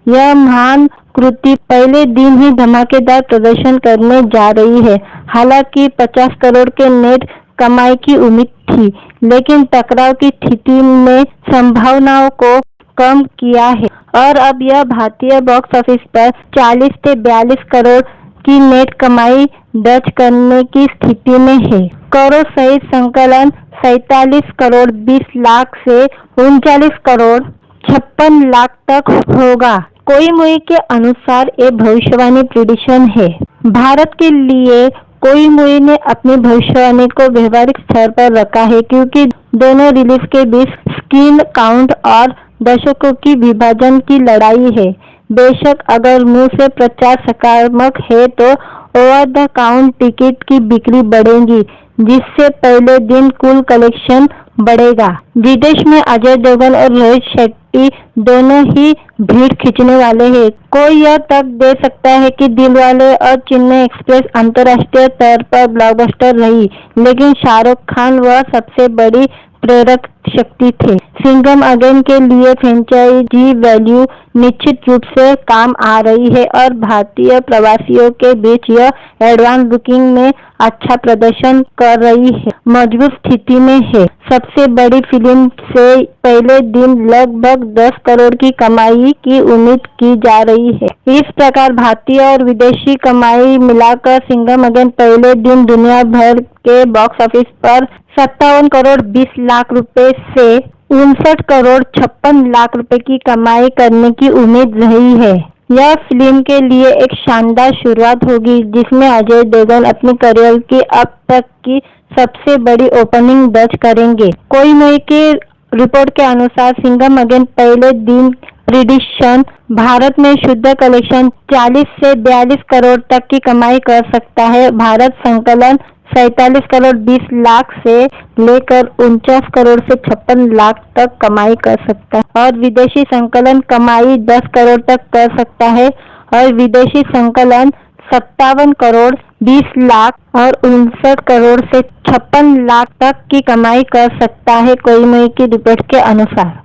यह महान कृति पहले दिन ही धमाकेदार प्रदर्शन करने जा रही है। हालांकि 50 करोड़ के नेट कमाई की उम्मीद थी, लेकिन टकराव की स्थिति ने संभावनाओं को कम किया है और अब यह भारतीय बॉक्स ऑफिस पर 40 से 42 करोड़ की नेट कमाई दर्ज करने की स्थिति में है। करोड़ सहित संकलन 47 करोड़ 20 लाख से 39 करोड़ 56 लाख तक होगा। कोई मुई के अनुसार ये भविष्यवाणी प्रेडिक्शन है। भारत के लिए कोई मुई ने अपनी भविष्यवाणी को व्यवहारिक स्तर पर रखा है, क्योंकि दोनों रिलीज के बीच स्क्रीन काउंट और दर्शकों की विभाजन की लड़ाई है। बेशक अगर मुंह से प्रचार सकारात्मक है तो ओवर द काउंट टिकट की बिक्री बढ़ेगी, जिससे पहले दिन कुल कलेक्शन बढ़ेगा। विदेश में अजय देवगन और रोहित शेट्टी दोनों ही भीड़ खींचने वाले हैं। कोई यह तक दे सकता है कि दिलवाले और चेन्नई एक्सप्रेस अंतर्राष्ट्रीय स्तर पर ब्लॉकबस्टर रही, लेकिन शाहरुख खान वह सबसे बड़ी प्रेरक शक्ति थे। सिंघम अगेन के लिए फ्रेंचाइजी वैल्यू निश्चित रूप से काम आ रही है और भारतीय प्रवासियों के बीच यह एडवांस बुकिंग में अच्छा प्रदर्शन कर रही है, मजबूत स्थिति में है। सबसे बड़ी फिल्म से पहले दिन लगभग 10 करोड़ की कमाई की उम्मीद की जा रही है। इस प्रकार भारतीय और विदेशी कमाई मिलाकर सिंघम अगेन पहले दिन दुनिया भर के बॉक्स ऑफिस पर 57 करोड़ 20 लाख रुपए से 59 करोड़ 56 लाख रुपए की कमाई करने की उम्मीद रही है। यह फिल्म के लिए एक शानदार शुरुआत होगी, जिसमें अजय देवगन अपने करियर की अब तक की सबसे बड़ी ओपनिंग दर्ज करेंगे। कोई मई के रिपोर्ट के अनुसार सिंघम अगेन पहले दिन प्रिडिक्शन भारत में शुद्ध कलेक्शन 40 से 42 करोड़ तक की कमाई कर सकता है। भारत संकलन 47 करोड़ 20 लाख से लेकर 49 करोड़ से 56 लाख तक कमाई कर सकता है और विदेशी संकलन कमाई 10 करोड़ तक कर सकता है और विदेशी संकलन 57 करोड़ 20 लाख और 59 करोड़ से 56 लाख तक की कमाई कर सकता है कोई मई की रिपोर्ट के अनुसार।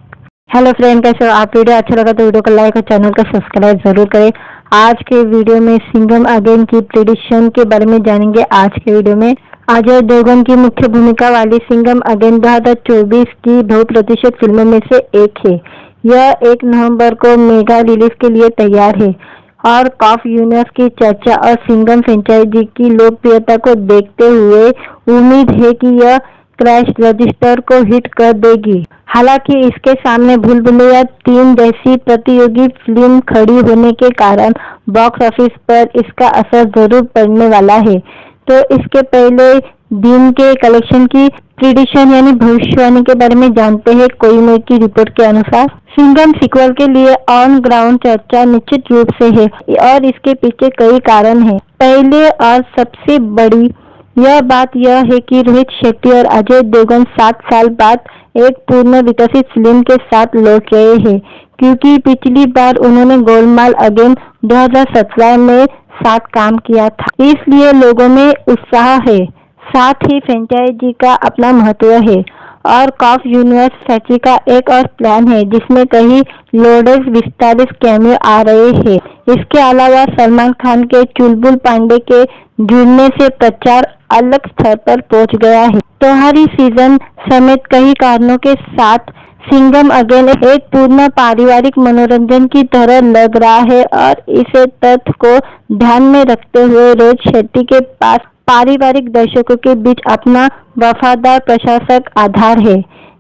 हेलो फ्रेंड, कैसे हो आप? वीडियो अच्छा लगा तो वीडियो को लाइक और चैनल को सब्सक्राइब जरूर करें। आज के वीडियो में सिंघम अगेन की प्रेडिक्शन के बारे में जानेंगे। आज के वीडियो में अजय देवगन की मुख्य भूमिका वाली सिंघम अगेन 2024 की 100% फिल्मों में से एक है। यह 1 नवंबर को मेगा रिलीज के लिए तैयार है और कॉफ यूनिवर्स की चर्चा और सिंघम फ्रेंचाइजी की लोकप्रियता को देखते हुए उम्मीद है कि यह क्रैश रजिस्टर को हिट कर देगी। हालांकि इसके सामने भूल भुलैया 3 जैसी प्रतियोगी फिल्म खड़ी होने के कारण बॉक्स ऑफिस पर इसका असर जरूर पड़ने वाला है। तो इसके पहले दिन के कलेक्शन की प्रिडिक्शन यानी भविष्यवाणी के बारे में जानते हैं। कोई की रिपोर्ट के अनुसार सिंघम सीक्वल के लिए ऑन ग्राउंड चर्चा निश्चित रूप से है और इसके पीछे कई कारण हैं। पहले और सबसे बड़ी यह बात यह है कि रोहित शेट्टी और अजय देवगन 7 साल बाद एक पूर्ण विकसित फिल्म के साथ लौट रहे हैं, क्योंकि पिछली बार उन्होंने गोलमाल अगेन 2017 में साथ काम किया था। इसलिए लोगों में उत्साह है। साथ ही फ्रेंचाइजी का अपना महत्व है और कॉफ यूनिवर्स फैक्ट्री का एक और प्लान है जिसमें कई लोडेड विस्तारित कैमियो आ रहे हैं। इसके अलावा सलमान खान के चुलबुल पांडे के जुड़ने से प्रचार अलग स्तर पर पहुंच गया है। त्योहारी सीजन समेत कई कारणों के साथ सिंघम अगेन एक पूर्ण पारिवारिक मनोरंजन की तरह लग रहा है और इसे तथ्य को ध्यान में रखते हुए रोहित शेट्टी के पास पारिवारिक दर्शकों के बीच अपना वफादार प्रशंसक आधार है।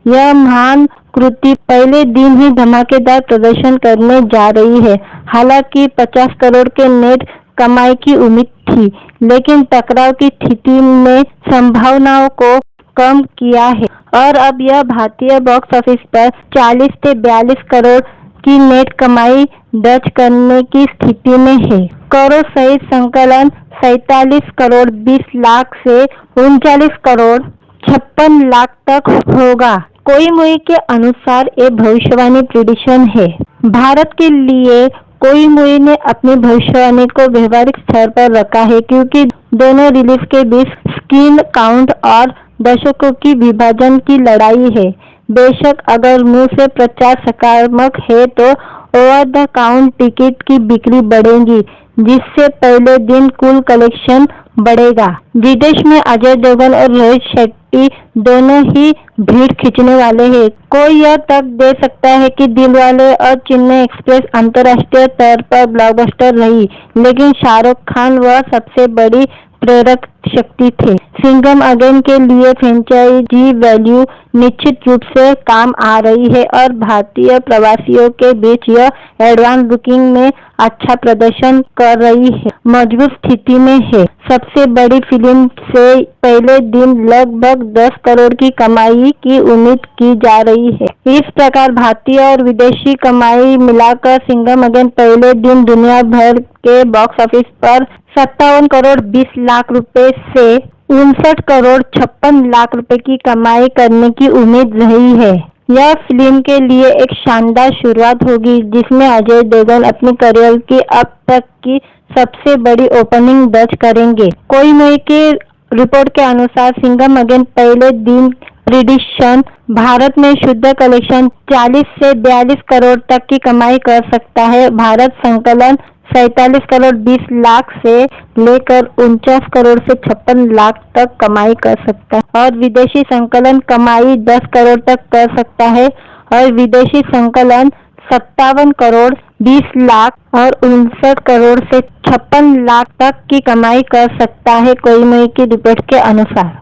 यह महान कृति पहले दिन ही धमाकेदार प्रदर्शन करने जा रही है। हालांकि 50 करोड़ के नेट कमाई की उम्मीद थी, लेकिन टकराव की स्थिति ने संभावनाओं को कम किया है और अब यह भारतीय बॉक्स ऑफिस पर 40 से 42 करोड़ की नेट कमाई दर्ज करने की स्थिति में है। करोड़ सहित संकलन 47 करोड़ 20 लाख से 39 करोड़ 56 लाख तक होगा। कोई के अनुसार ये भविष्यवाणी प्रिडिक्शन है। भारत के लिए कोई ने अपनी भविष्यवाणी को व्यवहारिक स्तर पर रखा है, क्योंकि दोनों रिलीज के बीच स्क्रीन काउंट और दर्शकों की विभाजन की लड़ाई है। बेशक अगर मुंह से प्रचार सकारात्मक है तो ओवर द काउंट टिकट की बिक्री बढ़ेगी, जिससे पहले दिन कुल कलेक्शन बढ़ेगा। विदेश में अजय देवगन और रोहित शेट्टी दोनों ही भीड़ खींचने वाले हैं। कोई यह तक दे सकता है कि दिलवाले और चेन्नई एक्सप्रेस अंतर्राष्ट्रीय स्तर पर ब्लॉकबस्टर रही, लेकिन शाहरुख खान वह सबसे बड़ी प्रेरक शक्ति थे। सिंघम अगेन के लिए फ्रेंचाइजी वैल्यू निश्चित रूप से काम आ रही है और भारतीय प्रवासियों के बीच यह एडवांस बुकिंग में अच्छा प्रदर्शन कर रही है, मजबूत स्थिति में है। सबसे बड़ी फिल्म से पहले दिन लगभग 10 करोड़ की कमाई की उम्मीद की जा रही है। इस प्रकार भारतीय और विदेशी कमाई मिलाकर सिंघम अगेन पहले दिन दुनिया भर के बॉक्स ऑफिस पर 57 करोड़ 20 लाख रुपए से 59 करोड़ 56 लाख रुपए की कमाई करने की उम्मीद रही है। यह फिल्म के लिए एक शानदार शुरुआत होगी, जिसमें अजय देवगन अपने करियर की अब तक की सबसे बड़ी ओपनिंग दर्ज करेंगे। कोई के रिपोर्ट के अनुसार सिंघम अगेन पहले दिन प्रिडिक्शन भारत में शुद्ध कलेक्शन 40 से 42 करोड़ तक की कमाई कर सकता है। भारत संकलन 47 करोड़ 20 लाख से लेकर 49 करोड़ से 56 लाख तक कमाई कर सकता है और विदेशी संकलन कमाई 10 करोड़ तक कर सकता है और विदेशी संकलन 57 करोड़ 20 लाख और 59 करोड़ से 56 लाख तक की कमाई कर सकता है। कोई की रिपोर्ट के अनुसार।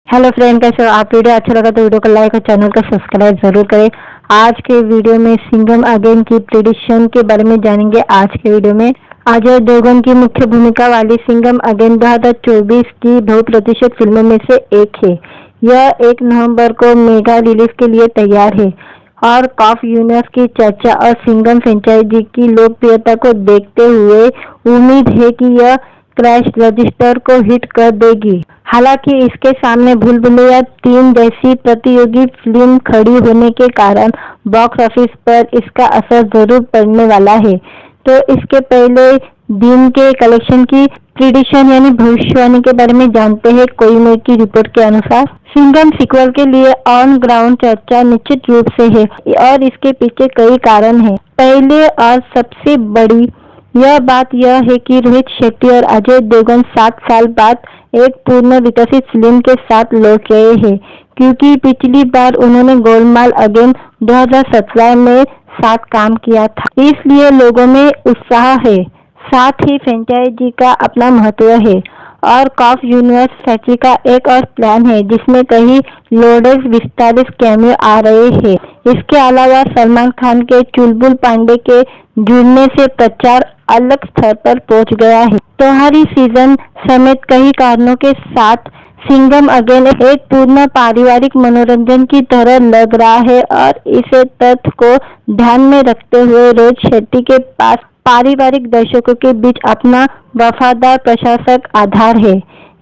हेलो फ्रेंड, कैसे हो आप? वीडियो अच्छा लगा तो वीडियो को लाइक और चैनल को सब्सक्राइब जरूर करें। आज के वीडियो में सिंघम अगेन की प्रिडिक्शन के बारे में जानेंगे। आज के वीडियो में अजय देवगन की मुख्य भूमिका वाली सिंघम अगेन 2024 की बहुप्रतीक्षित फिल्मों में से एक है। यह 1 नवंबर को मेगा रिलीज के लिए तैयार है और कॉफ यूनिवर्स की चर्चा और सिंघम फ्रेंचाइजी की लोकप्रियता को देखते हुए उम्मीद है कि यह क्रैश रजिस्टर को हिट कर देगी। हालांकि इसके सामने भूल भुलैया 3 जैसी प्रतियोगी फिल्म खड़ी होने के कारण बॉक्स ऑफिस पर इसका असर जरूर पड़ने वाला है। तो इसके पहले दिन के कलेक्शन की प्रिडिक्शन यानी भविष्यवाणी के बारे में जानते हैं। कोई की रिपोर्ट के अनुसार सिंघम सीक्वल के लिए ऑन ग्राउंड चर्चा निश्चित रूप से है और इसके पीछे कई कारण हैं। पहले और सबसे बड़ी यह बात यह है कि रोहित शेट्टी और अजय देवगन 7 साल बाद एक पूर्ण विकसित फिल्म के साथ लौट रहे हैं, क्योंकि पिछली बार उन्होंने गोलमाल अगेन 2017 में साथ काम किया था। इसलिए लोगों में उत्साह है। साथ ही फ्रेंचाइजी का अपना महत्व है और कॉफ यूनिवर्स फैक्ट्री का एक और प्लान है जिसमें कई लोडेड विस्तारित कैमियो आ रहे हैं। इसके अलावा सलमान खान के चुलबुल पांडे के जुड़ने से प्रचार अलग स्तर पर पहुंच गया है। त्योहारी सीजन समेत कई कारणों के साथ सिंघम अगेन एक पूर्ण पारिवारिक मनोरंजन की तरह लग रहा है और इसे तथ्य को ध्यान में रखते हुए रोहित शेट्टी के पास पारिवारिक दर्शकों के बीच अपना वफादार प्रशंसक आधार है।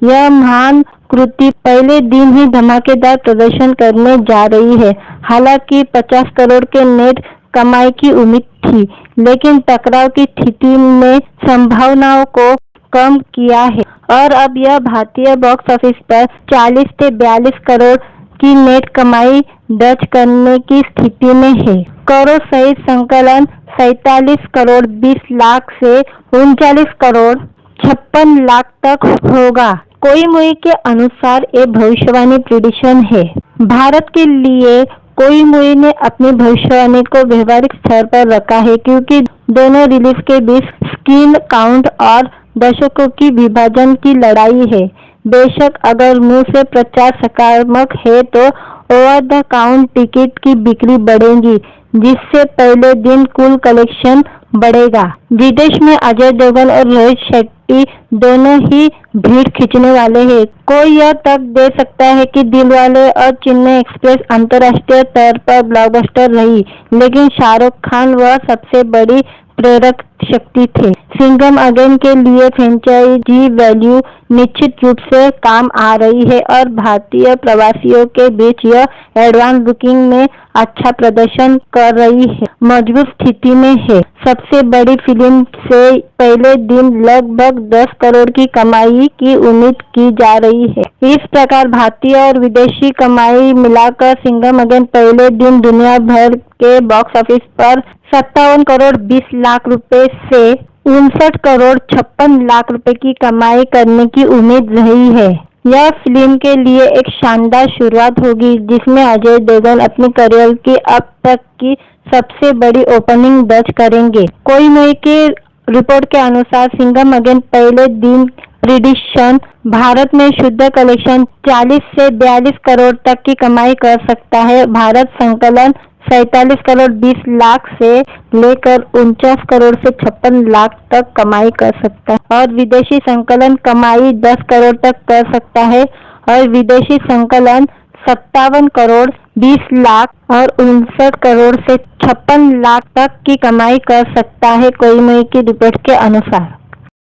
यह महान कृति पहले दिन ही धमाकेदार प्रदर्शन करने जा रही है। हालांकि 50 करोड़ के नेट कमाई की उम्मीद थी, लेकिन टकराव की स्थिति ने संभावनाओं को कम किया है और अब यह भारतीय बॉक्स ऑफिस पर 40 से 42 करोड़ की नेट कमाई दर्ज करने की स्थिति में है। करोड़ सहित संकलन 47 करोड़ 20 लाख से 39 करोड़ 56 लाख तक होगा। कोई मुई के अनुसार ये भविष्यवाणी प्रिडिक्शन है। भारत के लिए कोई मुई ने अपनी भविष्यवाणी को व्यवहारिक स्तर पर रखा है क्योंकि दोनों रिलीज के बीच स्क्रीन काउंट और दर्शकों की विभाजन की लड़ाई है। बेशक अगर मुंह से प्रचार सकारात्मक है तो ओवर द काउंट टिकट की बिक्री बढ़ेगी, जिससे पहले दिन कुल कलेक्शन बढ़ेगा। विदेश में अजय देवगन और रोहित शेट्टी दोनों ही भीड़ खींचने वाले हैं। कोई यह तक दे सकता है कि दिलवाले और चेन्नई एक्सप्रेस अंतर्राष्ट्रीय स्तर पर ब्लॉकबस्टर रही, लेकिन शाहरुख खान वह सबसे बड़ी प्रेरक शक्ति थे। सिंघम अगेन के लिए फ्रेंचाइजी वैल्यू निश्चित रूप से काम आ रही है और भारतीय प्रवासियों के बीच यह एडवांस बुकिंग में अच्छा प्रदर्शन कर रही है, मजबूत स्थिति में है। सबसे बड़ी फिल्म से पहले दिन लगभग 10 करोड़ की कमाई की उम्मीद की जा रही है। इस प्रकार भारतीय और विदेशी कमाई मिलाकर सिंघम अगेन पहले दिन दुनिया भर के बॉक्स ऑफिस पर 57 करोड़ 20 लाख रुपए से 59 करोड़ 56 लाख रुपए की कमाई करने की उम्मीद रही है। यह फिल्म के लिए एक शानदार शुरुआत होगी जिसमें अजय देवगन अपने करियर की अब तक की सबसे बड़ी ओपनिंग दर्ज करेंगे। कोई मुई की रिपोर्ट के अनुसार सिंघम अगेन पहले दिन प्रिडिक्शन भारत में शुद्ध कलेक्शन 40 से 42 करोड़ तक की कमाई कर सकता है। भारत संकलन 47 करोड़ 20 लाख से लेकर 49 करोड़ से 56 लाख तक कमाई कर सकता है और विदेशी संकलन कमाई 10 करोड़ तक कर सकता है और विदेशी संकलन 57 करोड़ 20 लाख और 59 करोड़ से 56 लाख तक की कमाई कर सकता है, कोई मुई की रिपोर्ट के अनुसार।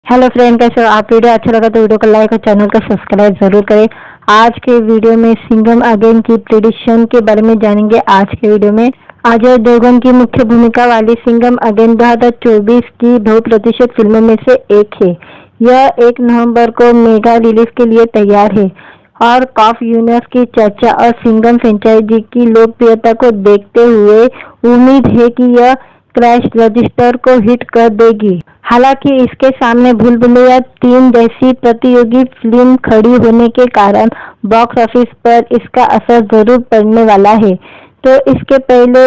हेलो फ्रेंड, कैसे हो आप? वीडियो अच्छा लगा तो वीडियो को लाइक और चैनल को सब्सक्राइब जरूर करें। आज के वीडियो में सिंघम अगेन की प्रिडिक्शन के बारे में जानेंगे। आज के वीडियो में अजय देवगन की मुख्य भूमिका वाली सिंघम अगेन 2024 की बहुप्रतीक्षित फिल्मों में से एक है। यह 1 नवंबर को मेगा रिलीज के लिए तैयार है और कॉफ यूनिवर्स की चर्चा और सिंघम फ्रेंचाइजी की लोकप्रियता को देखते हुए उम्मीद है कि यह क्रैश रजिस्टर को हिट कर देगी। हालांकि इसके सामने भूल भुलैया 3 जैसी प्रतियोगी फिल्म खड़ी होने के कारण बॉक्स ऑफिस पर इसका असर जरूर पड़ने वाला है। तो इसके पहले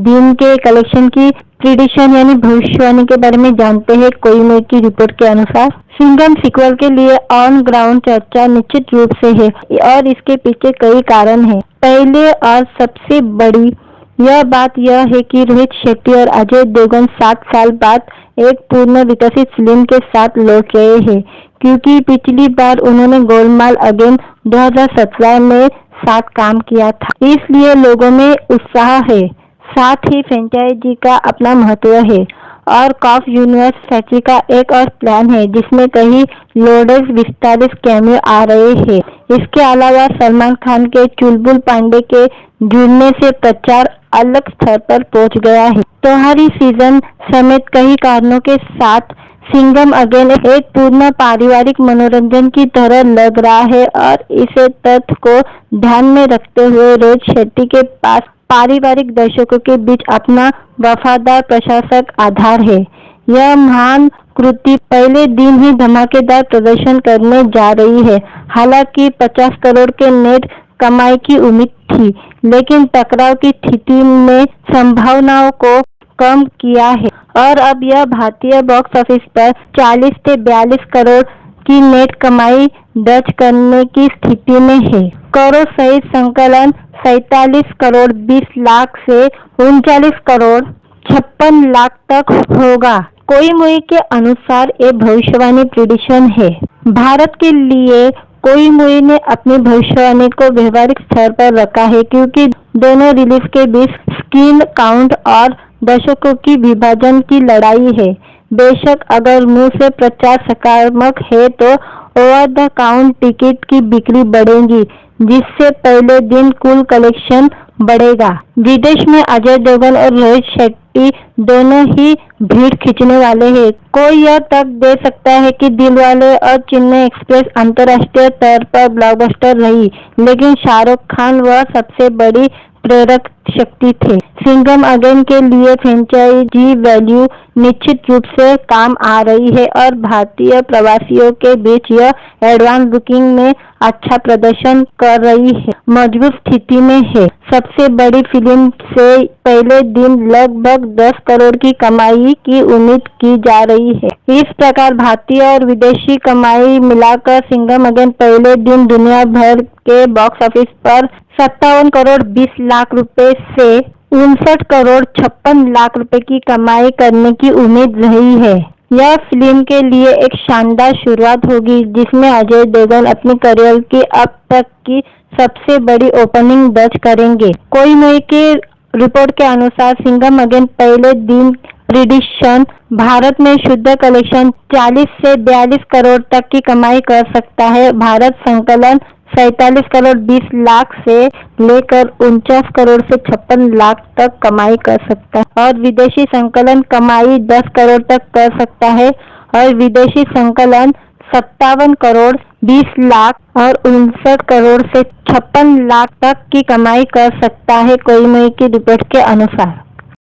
दिन के कलेक्शन की प्रिडिक्शन यानी भविष्यवाणी के बारे में जानते हैं। कोई मुई की रिपोर्ट के अनुसार सिंघम सीक्वल के लिए ऑन ग्राउंड चर्चा निश्चित रूप से है और इसके पीछे कई कारण हैं। पहले और सबसे बड़ी यह बात यह है कि रोहित शेट्टी और अजय देवगन 7 साल बाद एक पूर्ण विकसित फिल्म के साथ लौट रहे हैं, क्योंकि पिछली बार उन्होंने गोलमाल अगेन 2017 में साथ काम किया था। इसलिए लोगों में उत्साह है। साथ ही फ्रेंचाइजी का अपना महत्व है और कॉफ यूनिवर्स फैक्ट्री का एक और प्लान है जिसमें कई लोडेड विस्तारित कैमियो आ रहे हैं। इसके अलावा सलमान खान के चुलबुल पांडे के जुड़ने से प्रचार अलग स्तर पर पहुंच गया है। त्योहारी सीजन समेत कई कारणों के साथ सिंघम अगेन एक पूर्ण पारिवारिक मनोरंजन की तरह लग रहा है और इसे तथ्य को ध्यान में रखते हुए रोहित शेट्टी के पास पारिवारिक दर्शकों के बीच अपना वफादार प्रशंसक आधार है। यह महान कृति पहले दिन ही धमाकेदार प्रदर्शन करने जा रही है। हालांकि 50 करोड़ के नेट कमाई की उम्मीद थी, लेकिन टकराव की स्थिति ने संभावनाओं को कम किया है और अब यह भारतीय बॉक्स ऑफिस पर 40 से 42 करोड़ की नेट कमाई दर्ज करने की स्थिति में है। करों सहित संकलन 47 करोड़ 20 लाख से 39 करोड़ 56 लाख तक होगा। कोई मुई के अनुसार ये भविष्यवाणी प्रेडिक्शन है। भारत के लिए कोई मुई ने अपनी भविष्यवाणी को व्यवहारिक स्तर पर रखा है क्योंकि दोनों रिलीज के बीच स्क्रीन काउंट और दर्शकों की विभाजन की लड़ाई है। बेशक अगर मुंह से प्रचार सकारात्मक है तो ओवर द काउंट टिकट की बिक्री बढ़ेगी, जिससे पहले दिन कुल कलेक्शन बढ़ेगा। विदेश में अजय देवगन और रोहित शेट्टी दोनों ही भीड़ खींचने वाले हैं। कोई यह तक दे सकता है कि दिलवाले और चेन्नई एक्सप्रेस अंतर्राष्ट्रीय स्तर पर ब्लॉकबस्टर रही, लेकिन शाहरुख खान वह सबसे बड़ी प्रेरक शक्ति थे। सिंघम अगेन के लिए फ्रेंचाइजी वैल्यू निश्चित रूप से काम आ रही है और भारतीय प्रवासियों के बीच यह एडवांस बुकिंग में अच्छा प्रदर्शन कर रही है, मजबूत स्थिति में है। सबसे बड़ी फिल्म से पहले दिन लगभग 10 करोड़ की कमाई की उम्मीद की जा रही है। इस प्रकार भारतीय और विदेशी कमाई मिलाकर सिंघम अगेन पहले दिन दुनिया भर के बॉक्स ऑफिस पर 57 करोड़ 20 लाख रुपए से 59 करोड़ 56 लाख रुपए की कमाई करने की उम्मीद रही है। यह फिल्म के लिए एक शानदार शुरुआत होगी, जिसमें अजय देवगन अपने करियर की अब तक की सबसे बड़ी ओपनिंग दर्ज करेंगे। कोई मुई की रिपोर्ट के अनुसार सिंघम अगेन पहले दिन प्रेडिक्शन भारत में शुद्ध कलेक्शन 40 से 42 करोड़ तक की कमाई कर सकता है। भारत संकलन 47 करोड़ 20 लाख से लेकर 49 करोड़ से 56 लाख तक कमाई कर सकता है और विदेशी संकलन कमाई 10 करोड़ तक कर सकता है और विदेशी संकलन 57 करोड़ 20 लाख और 59 करोड़ से 56 लाख तक की कमाई कर सकता है, कोई मुई की रिपोर्ट के अनुसार।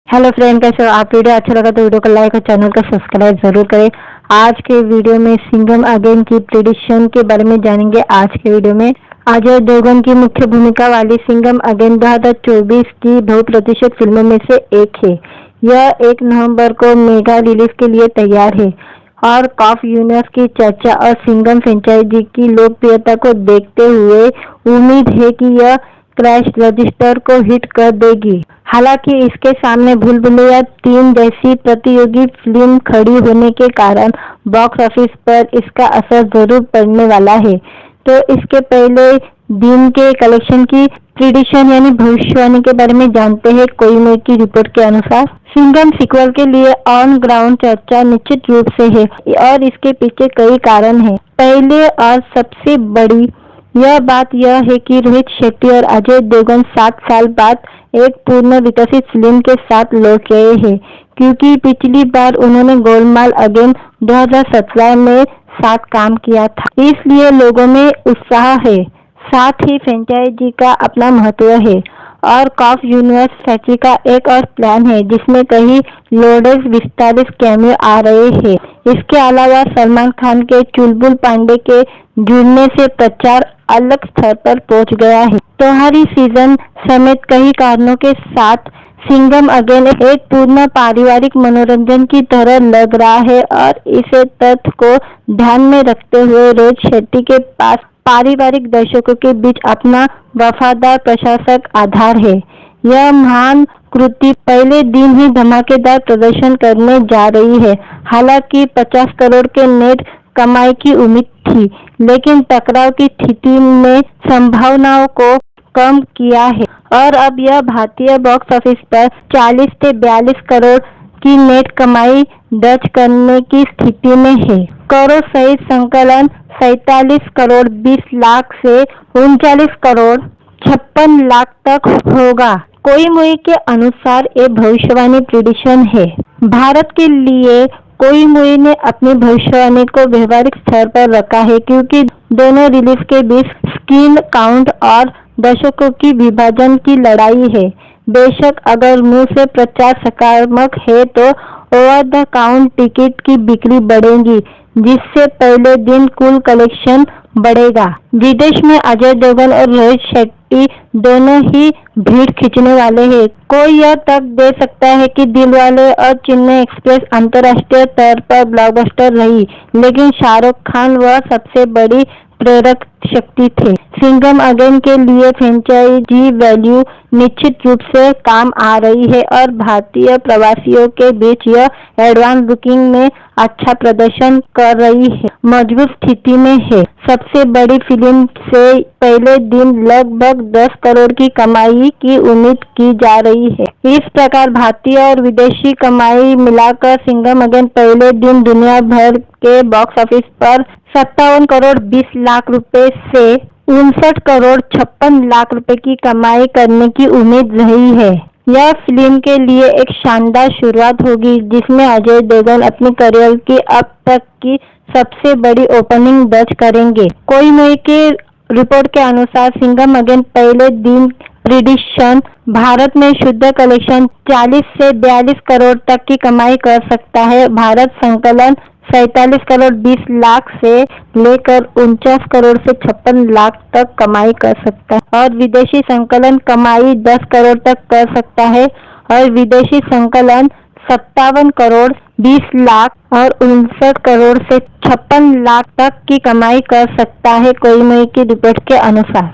हेलो फ्रेंड, कैसे हो आप? वीडियो अच्छा लगा तो वीडियो को लाइक और चैनल को सब्सक्राइब जरूर करें। आज के वीडियो में सिंघम अगेन की प्रेडिक्शन के बारे में जानेंगे। आज के वीडियो में अजय देवगन की मुख्य भूमिका वाली सिंघम अगेन 2024 की बहुप्रतीक्षित फिल्मों में से एक है। यह 1 नवंबर को मेगा रिलीज के लिए तैयार है और कॉफ यूनिवर्स की चर्चा और सिंघम फ्रेंचाइजी की लोकप्रियता को देखते हुए उम्मीद है कि यह क्रैश रजिस्टर को हिट कर देगी। हालांकि इसके सामने भूल भुलैया 3 जैसी प्रतियोगी फिल्म खड़ी होने के कारण बॉक्स ऑफिस पर इसका असर जरूर पड़ने वाला है। तो इसके पहले दिन के कलेक्शन की प्रेडिक्शन यानी भविष्यवाणी के बारे में जानते हैं। कोई मुई की रिपोर्ट के अनुसार सिंघम सीक्वल के लिए ऑन ग्राउंड चर्चा निश्चित रूप से है और इसके पीछे कई कारण हैं। पहले और सबसे बड़ी यह बात यह है कि रोहित शेट्टी और अजय देवगन 7 साल बाद एक पूर्ण विकसित फिल्म के साथ लौट रहे हैं, क्योंकि पिछली बार उन्होंने गोलमाल अगेन 2017 में साथ काम किया था। इसलिए लोगों में उत्साह है। साथ ही फ्रेंचाइजी का अपना महत्व है और कॉफ यूनिवर्स फैक्ट्री का एक और प्लान है, जिसमें कई लोडेड विस्तारित कैमियो आ रहे हैं। इसके अलावा सलमान खान के चुलबुल पांडे के जुड़ने से प्रचार अलग स्तर पर पहुंच गया है। त्योहारी सीजन समेत कई कारणों के साथ सिंघम अगेन एक पूर्ण पारिवारिक मनोरंजन की तरह लग रहा है और इसे तथ्य को ध्यान में रखते हुए रोहित शेट्टी के पास पारिवारिक दर्शकों के बीच अपना वफादार प्रशंसक आधार है। यह महान कृति पहले दिन ही धमाकेदार प्रदर्शन करने जा रही है। हालांकि 50 करोड़ के नेट कमाई की उम्मीद थी, लेकिन टकराव की स्थिति ने संभावनाओं को कम किया है और अब यह भारतीय बॉक्स ऑफिस पर 40 से 42 करोड़ की नेट कमाई दर्ज करने की स्थिति में है। करों सहित संकलन 47 करोड़ 20 लाख से 39 करोड़ 56 लाख तक होगा। कोई मुई के अनुसार ये भविष्यवाणी प्रेडिक्शन है। भारत के लिए कोई मुई ने अपनी भविष्यवाणी को व्यवहारिक स्तर पर रखा है, क्योंकि दोनों रिलीज के बीच स्क्रीन काउंट और दर्शकों की विभाजन की लड़ाई है। बेशक अगर मुंह से प्रचार सकारात्मक है तो ओवर द काउंट टिकट की बिक्री बढ़ेगी, जिससे पहले दिन कुल कलेक्शन बढ़ेगा। विदेश में अजय देवगन और रोहित शेट्टी दोनों ही भीड़ खींचने वाले हैं। कोई यह तक दे सकता है कि दिलवाले और चेन्नई एक्सप्रेस अंतर्राष्ट्रीय स्तर पर ब्लॉकबस्टर रही, लेकिन शाहरुख खान वह सबसे बड़ी प्रेरक शक्ति थे। सिंघम अगेन के लिए फ्रेंचाइजी वैल्यू निश्चित रूप से काम आ रही है और भारतीय प्रवासियों के बीच यह एडवांस बुकिंग में अच्छा प्रदर्शन कर रही है, मजबूत स्थिति में है। सबसे बड़ी फिल्म से पहले दिन लगभग 10 करोड़ की कमाई की उम्मीद की जा रही है। इस प्रकार भारतीय और विदेशी कमाई मिलाकर सिंघम अगेन पहले दिन दुनिया भर के बॉक्स ऑफिस पर 57 करोड़ 20 लाख रुपए से 59 करोड़ 56 लाख रुपए की कमाई करने की उम्मीद रही है। यह फिल्म के लिए एक शानदार शुरुआत होगी, जिसमें अजय देवगन अपने करियर की अब तक की सबसे बड़ी ओपनिंग दर्ज करेंगे। कोई मूवी के रिपोर्ट के अनुसार सिंघम अगेन पहले दिन प्रिडिक्शन भारत में शुद्ध कलेक्शन 40 से 42 करोड़ तक की कमाई कर सकता है। भारत संकलन 47 करोड़ 20 लाख से लेकर 49 करोड़ से 56 लाख तक कमाई कर सकता है और विदेशी संकलन कमाई 10 करोड़ तक कर सकता है और विदेशी संकलन 57 करोड़ 20 लाख और 59 करोड़ से 56 लाख तक की कमाई कर सकता है, कोई मूवी की रिपोर्ट के अनुसार।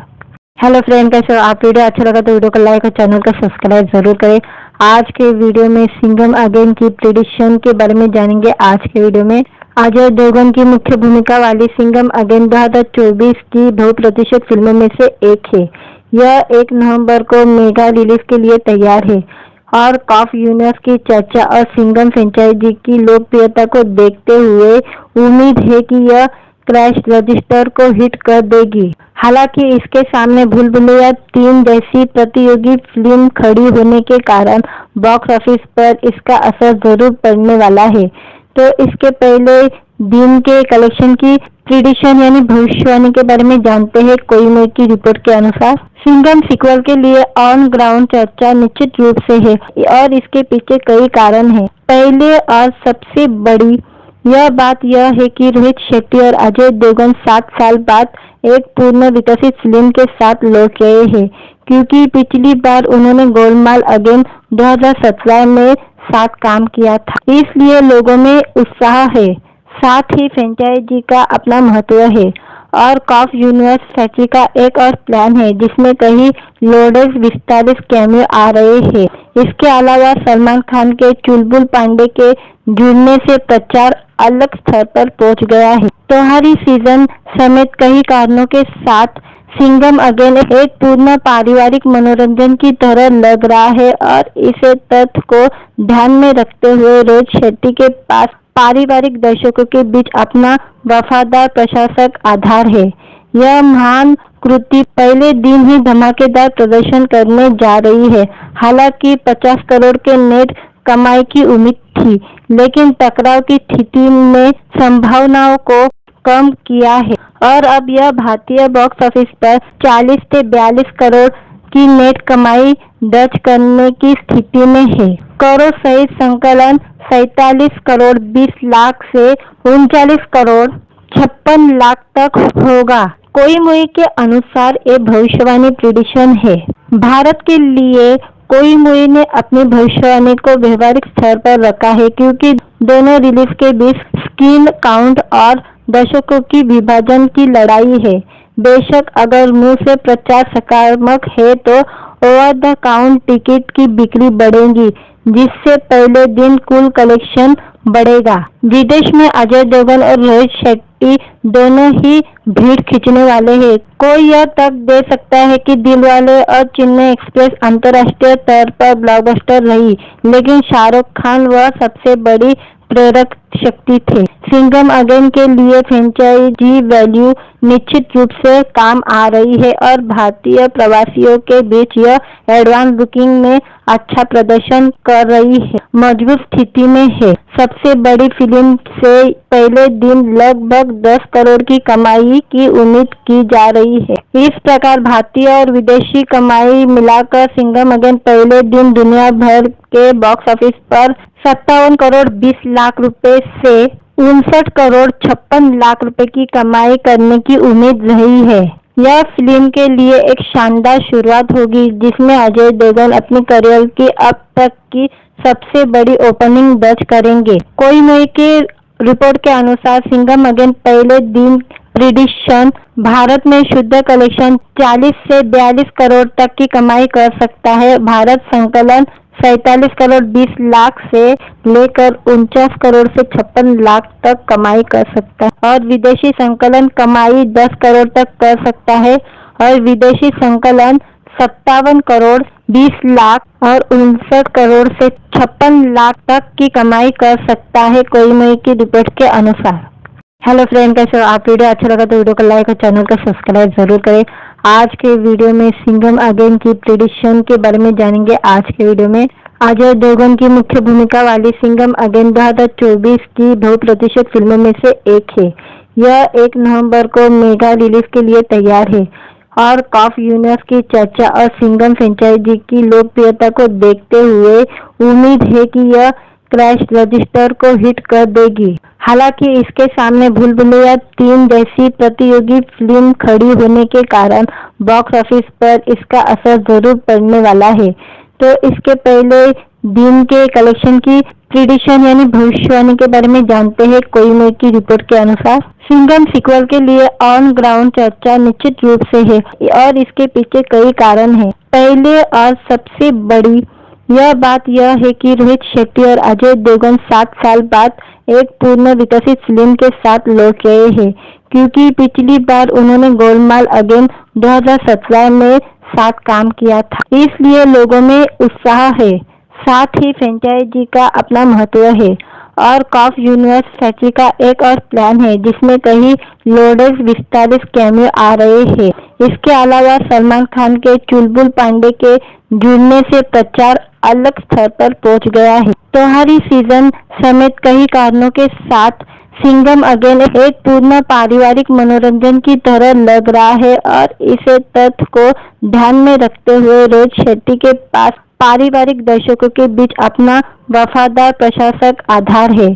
हेलो फ्रेंड, कैसे हो आप? वीडियो अच्छा लगा तो वीडियो को लाइक और चैनल को सब्सक्राइब जरूर करें। आज के वीडियो में सिंघम अगेन की प्रेडिक्शन के बारे में जानेंगे। आज के वीडियो में अजय देवगन की मुख्य भूमिका वाली सिंघम अगेन 2024 की बहुप्रतीक्षित फिल्मों में से एक है। यह 1 नवंबर को मेगा रिलीज के लिए तैयार है और कॉफ यूनिवर्स की चर्चा और सिंघम फ्रेंचाइजी की लोकप्रियता को देखते हुए उम्मीद है कि यह क्रैश रजिस्टर को हिट कर देगी। हालांकि इसके सामने भूल भुलैया 3 जैसी प्रतियोगी फिल्म खड़ी होने के कारण बॉक्स ऑफिस पर इसका असर जरूर पड़ने वाला है। तो इसके पहले दिन के कलेक्शन की प्रिडिक्शन यानी भविष्यवाणी के बारे में जानते हैं। कोई मूवी की रिपोर्ट के अनुसार सिंघम सीक्वल के लिए ऑन ग्राउंड चर्चा निश्चित रूप से है और इसके पीछे कई कारण हैं। पहले और सबसे बड़ी यह बात यह है कि रोहित शेट्टी और अजय देवगन 7 साल बाद एक पूर्ण विकसित फिल्म के साथ लौट रहे हैं, क्योंकि पिछली बार उन्होंने गोलमाल अगेन 2017 में साथ काम किया था। इसलिए लोगों में उत्साह है, साथ ही फ्रेंचाइजी का अपना महत्व है और कॉफ यूनिवर्स फैक्ट्री का एक और प्लान है, जिसमें कई लोडेड विस्तारित कैमियो आ रहे हैं। इसके अलावा सलमान खान के चुलबुल पांडे के जुड़ने से प्रचार अलग स्तर पर पहुंच गया है। त्योहारी सीजन समेत कई कारणों के साथ सिंघम अगेन एक पूर्ण पारिवारिक मनोरंजन की तरह लग रहा है और इसे तथ्य को ध्यान में रखते हुए रोहित शेट्टी के पास पारिवारिक दर्शकों के बीच अपना वफादार प्रशंसक आधार है। यह महान कृति पहले दिन ही धमाकेदार प्रदर्शन करने जा रही है। हालांकि 50 करोड़ के नेट कमाई की उम्मीद थी, लेकिन टकराव की स्थिति ने संभावनाओं को कम किया है और अब यह भारतीय बॉक्स ऑफिस पर 40 से 42 करोड़ की नेट कमाई दर्ज करने की स्थिति में है। करोड़ सहित संकलन 47 करोड़ 20 लाख से 39 करोड़ 56 लाख तक होगा। कोई मूवी के अनुसार ये भविष्यवाणी प्रेडिक्शन है। भारत के लिए कोई मूवी ने अपनी भविष्यवाणी को व्यवहारिक स्तर पर रखा है, क्योंकि दोनों रिलीज के बीच स्क्रीन काउंट और दर्शकों की विभाजन की लड़ाई है। बेशक अगर मुंह से प्रचार सकारात्मक है तो ओवर द काउंट टिकट की बिक्री बढ़ेगी, जिससे पहले दिन कुल कलेक्शन बढ़ेगा। विदेश में अजय देवगन और रोहित शेट्टी दोनों ही भीड़ खींचने वाले हैं। कोई यह तक दे सकता है कि दिलवाले और चेन्नई एक्सप्रेस अंतर्राष्ट्रीय स्तर पर ब्लॉकबस्टर रही, लेकिन शाहरुख खान वह सबसे बड़ी प्रेरक शक्ति थे। सिंघम अगेन के लिए फ्रेंचाइजी वैल्यू निश्चित रूप से काम आ रही है और भारतीय प्रवासियों के बीच यह एडवांस बुकिंग में अच्छा प्रदर्शन कर रही है, मजबूत स्थिति में है। सबसे बड़ी फिल्म से पहले दिन लगभग 10 करोड़ की कमाई की उम्मीद की जा रही है। इस प्रकार भारतीय और विदेशी कमाई मिलाकर सिंघम अगेन पहले दिन दुनिया भर के बॉक्स ऑफिस पर 57 करोड़ 20 लाख रुपए से 59 करोड़ 56 लाख रुपए की कमाई करने की उम्मीद रही है। यह फिल्म के लिए एक शानदार शुरुआत होगी, जिसमें अजय देवगन अपनी करियर की अब तक की सबसे बड़ी ओपनिंग दर्ज करेंगे। कोई मई की रिपोर्ट के अनुसार सिंघम अगेन पहले दिन प्रिडिक्शन भारत में शुद्ध कलेक्शन 40 से 42 करोड़ तक की कमाई कर सकता है। भारत संकलन 47 करोड़ 20 लाख से लेकर 49 करोड़ से 56 लाख तक कमाई कर सकता है और विदेशी संकलन कमाई 10 करोड़ तक कर सकता है और विदेशी संकलन 57 करोड़ 20 लाख और 59 करोड़ से 56 लाख तक की कमाई कर सकता है, कोई मई की रिपोर्ट के अनुसार। हेलो फ्रेंड, कैसे हो आप? वीडियो अच्छा लगा तो वीडियो को लाइक और चैनल को सब्सक्राइब जरूर करें। आज के वीडियो में सिंघम अगेन की प्रेडिक्शन के बारे में जानेंगे। आज के वीडियो में अजय देवगन की मुख्य भूमिका वाली सिंघम अगेन 2024 की 100% फिल्मों में से एक है। यह 1 नवंबर को मेगा रिलीज के लिए तैयार है और कॉफ यूनिवर्स की चर्चा और सिंघम फ्रेंचाइजी की लोकप्रियता को देखते हुए उम्मीद है कि यह क्रैश रजिस्टर को हिट कर देगी। हालांकि इसके सामने भूल भुलैया 3 जैसी प्रतियोगी फिल्म खड़ी होने के कारण बॉक्स ऑफिस पर इसका असर जरूर पड़ने वाला है। तो इसके पहले दिन के कलेक्शन की प्रिडिक्शन यानी भविष्यवाणी के बारे में जानते हैं। कोई मई की रिपोर्ट के अनुसार सिंघम सीक्वल के लिए ऑन ग्राउंड चर्चा निश्चित रूप से है और इसके पीछे कई कारण हैं। पहले और सबसे बड़ी यह बात यह है कि रोहित शेट्टी और अजय देवगन 7 साल बाद एक पूर्ण विकसित फिल्म के साथ लौट रहे हैं, क्योंकि पिछली बार उन्होंने गोलमाल अगेन 2017 में साथ काम किया था। इसलिए लोगों में उत्साह है। साथ ही फ्रेंचाइजी का अपना महत्व है और कॉफ यूनिवर्स फैक्ट्री का एक और प्लान है, जिसमें कई लोडेड विस्तारित कैमियो आ रहे हैं। इसके अलावा सलमान खान के चुलबुल पांडे के जुड़ने से प्रचार अलग स्तर पर पहुंच गया है। त्योहारी सीजन समेत कई कारणों के साथ सिंघम अगेन एक पूर्ण पारिवारिक मनोरंजन की तरह लग रहा है और इसे तथ्य को ध्यान में रखते हुए रोहित शेट्टी के पास पारिवारिक दर्शकों के बीच अपना वफादार प्रशंसक आधार है।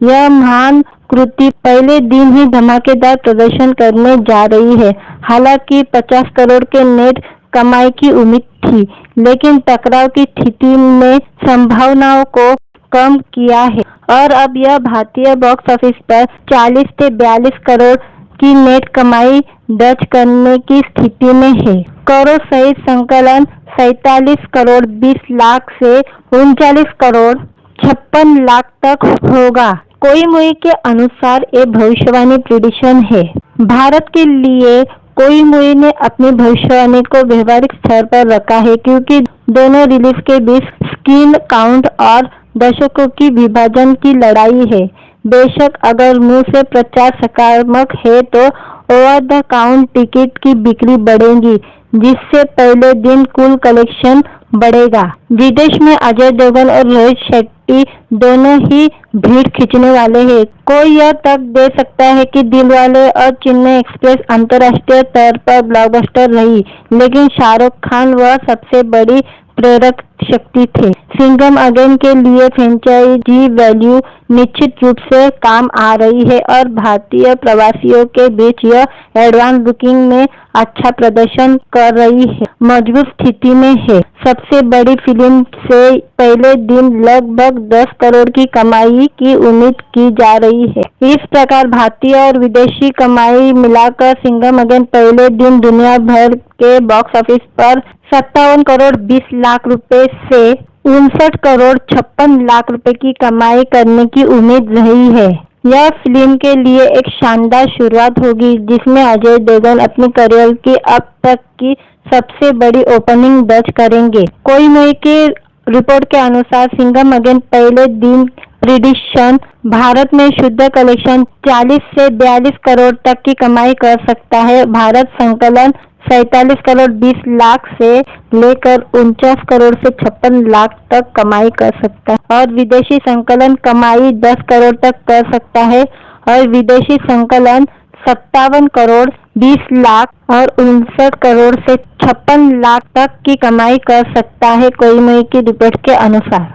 यह महान कृति पहले दिन ही धमाकेदार प्रदर्शन करने जा रही है। हालांकि 50 करोड़ के नेट कमाई की उम्मीद थी, लेकिन टकराव की स्थिति ने संभावनाओं को कम किया है और अब यह भारतीय बॉक्स ऑफिस पर 40 से 42 करोड़ की नेट कमाई दर्ज करने की स्थिति में है। करोड़ सहित संकलन 47 करोड़ 20 लाख से 39 करोड़ 56 लाख तक होगा। कोई मई के अनुसार ये भविष्यवाणी प्रेडिक्शन है। भारत के लिए कोई मई ने अपनी भविष्यवाणी को व्यवहारिक स्तर पर रखा है, क्योंकि दोनों रिलीज के बीच स्क्रीन काउंट और दर्शकों की विभाजन की लड़ाई है। बेशक अगर मुंह से प्रचार सकारात्मक है तो ओवर द काउंट टिकट की बिक्री बढ़ेगी, जिससे पहले दिन कुल कलेक्शन बढ़ेगा। विदेश में अजय देवगन और रोहित शेट्टी दोनों ही भीड़ खींचने वाले हैं। कोई यह तक दे सकता है कि दिलवाले और चेन्नई एक्सप्रेस अंतर्राष्ट्रीय स्तर पर ब्लॉकबस्टर रही, लेकिन शाहरुख खान वह सबसे बड़ी प्रेरक शक्ति थे। सिंघम अगेन के लिए फ्रेंचाइजी वैल्यू निश्चित रूप से काम आ रही है और भारतीय प्रवासियों के बीच यह एडवांस बुकिंग में अच्छा प्रदर्शन कर रही है, मजबूत स्थिति में है। सबसे बड़ी फिल्म से पहले दिन लगभग 10 करोड़ की कमाई की उम्मीद की जा रही है। इस प्रकार भारतीय और विदेशी कमाई मिलाकर सिंघम अगेन पहले दिन दुनिया भर के बॉक्स ऑफिस पर 57 करोड़ 20 लाख रुपए से 59 करोड़ 56 लाख रुपए की कमाई करने की उम्मीद रही है। यह फिल्म के लिए एक शानदार शुरुआत होगी, जिसमें अजय देवगन अपनी करियर की अब तक की सबसे बड़ी ओपनिंग दर्ज करेंगे। कोई मई की रिपोर्ट के अनुसार सिंघम अगेन पहले दिन प्रिडिक्शन भारत में शुद्ध कलेक्शन 40 से 42 करोड़ तक की कमाई कर सकता है। भारत संकलन 47 करोड़ 20 लाख से लेकर 49 करोड़ से 56 लाख तक कमाई कर सकता है और विदेशी संकलन कमाई 10 करोड़ तक कर सकता है और विदेशी संकलन 57 करोड़ 20 लाख और 59 करोड़ से 56 लाख तक की कमाई कर सकता है कोई मई की रिपोर्ट के अनुसार।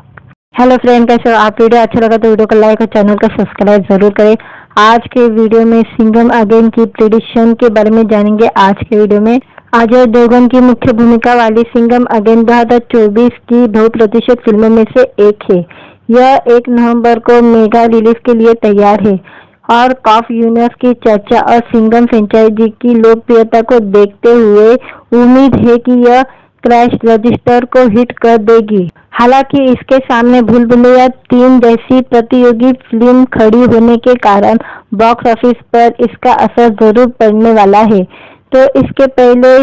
हेलो फ्रेंड, कैसे हो आप? वीडियो अच्छा लगा तो वीडियो को लाइक और चैनल को सब्सक्राइब जरूर करें। आज के वीडियो में सिंघम अगेन की प्रिडिक्शन के बारे में जानेंगे। आज के वीडियो में अजय देवगन की मुख्य भूमिका वाली सिंघम अगेन 2024 की बहुप्रतीक्षित फिल्मों में से एक है। यह 1 नवंबर को मेगा रिलीज के लिए तैयार है और कॉफ यूनिवर्स की चर्चा और सिंघम फ्रेंचाइजी की लोकप्रियता को देखते हुए उम्मीद है कि यह क्रैश रजिस्टर को हिट कर देगी। हालांकि इसके सामने भूल भुलैया 3 जैसी प्रतियोगी फिल्म खड़ी होने के कारण बॉक्स ऑफिस पर इसका असर जरूर पड़ने वाला है। तो इसके पहले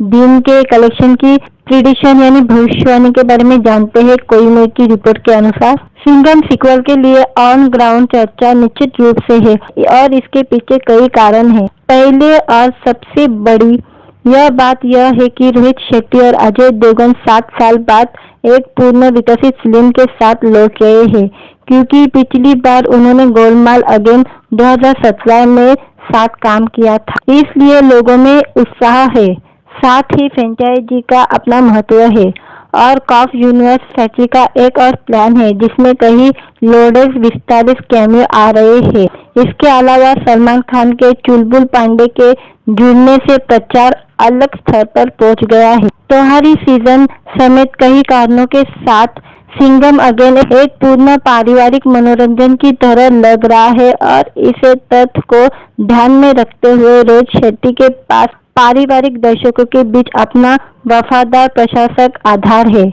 दिन के कलेक्शन की प्रिडिक्शन यानी भविष्यवाणी के बारे में जानते हैं। कोई मई की रिपोर्ट के अनुसार सिंघम सीक्वल के लिए ऑन ग्राउंड चर्चा निश्चित रूप से है और इसके पीछे कई कारण हैं। पहले और सबसे बड़ी यह बात यह है कि रोहित शेट्टी और अजय देवगन 7 साल बाद एक पूर्ण विकसित फिल्म के साथ लौट रहे हैं, क्योंकि पिछली बार उन्होंने गोलमाल अगेन 2017 में साथ काम किया था। इसलिए लोगों में उत्साह है, साथ ही फ्रेंचाइजी का अपना महत्व है और कॉफ यूनिवर्स फैक्ट्री का एक और प्लान है जिसमें कई लोडेड विस्तारित कैमियो आ रहे हैं। इसके अलावा सलमान खान के चुलबुल पांडे के जुड़ने से प्रचार अलग स्तर पर पहुंच गया है। त्योहारी सीजन समेत कई कारणों के साथ सिंघम अगेन एक पूर्ण पारिवारिक मनोरंजन की तरह लग रहा है और इसे तथ्य को ध्यान में रखते हुए रोहित शेट्टी के पास पारिवारिक दर्शकों के बीच अपना वफादार प्रशासक आधार है।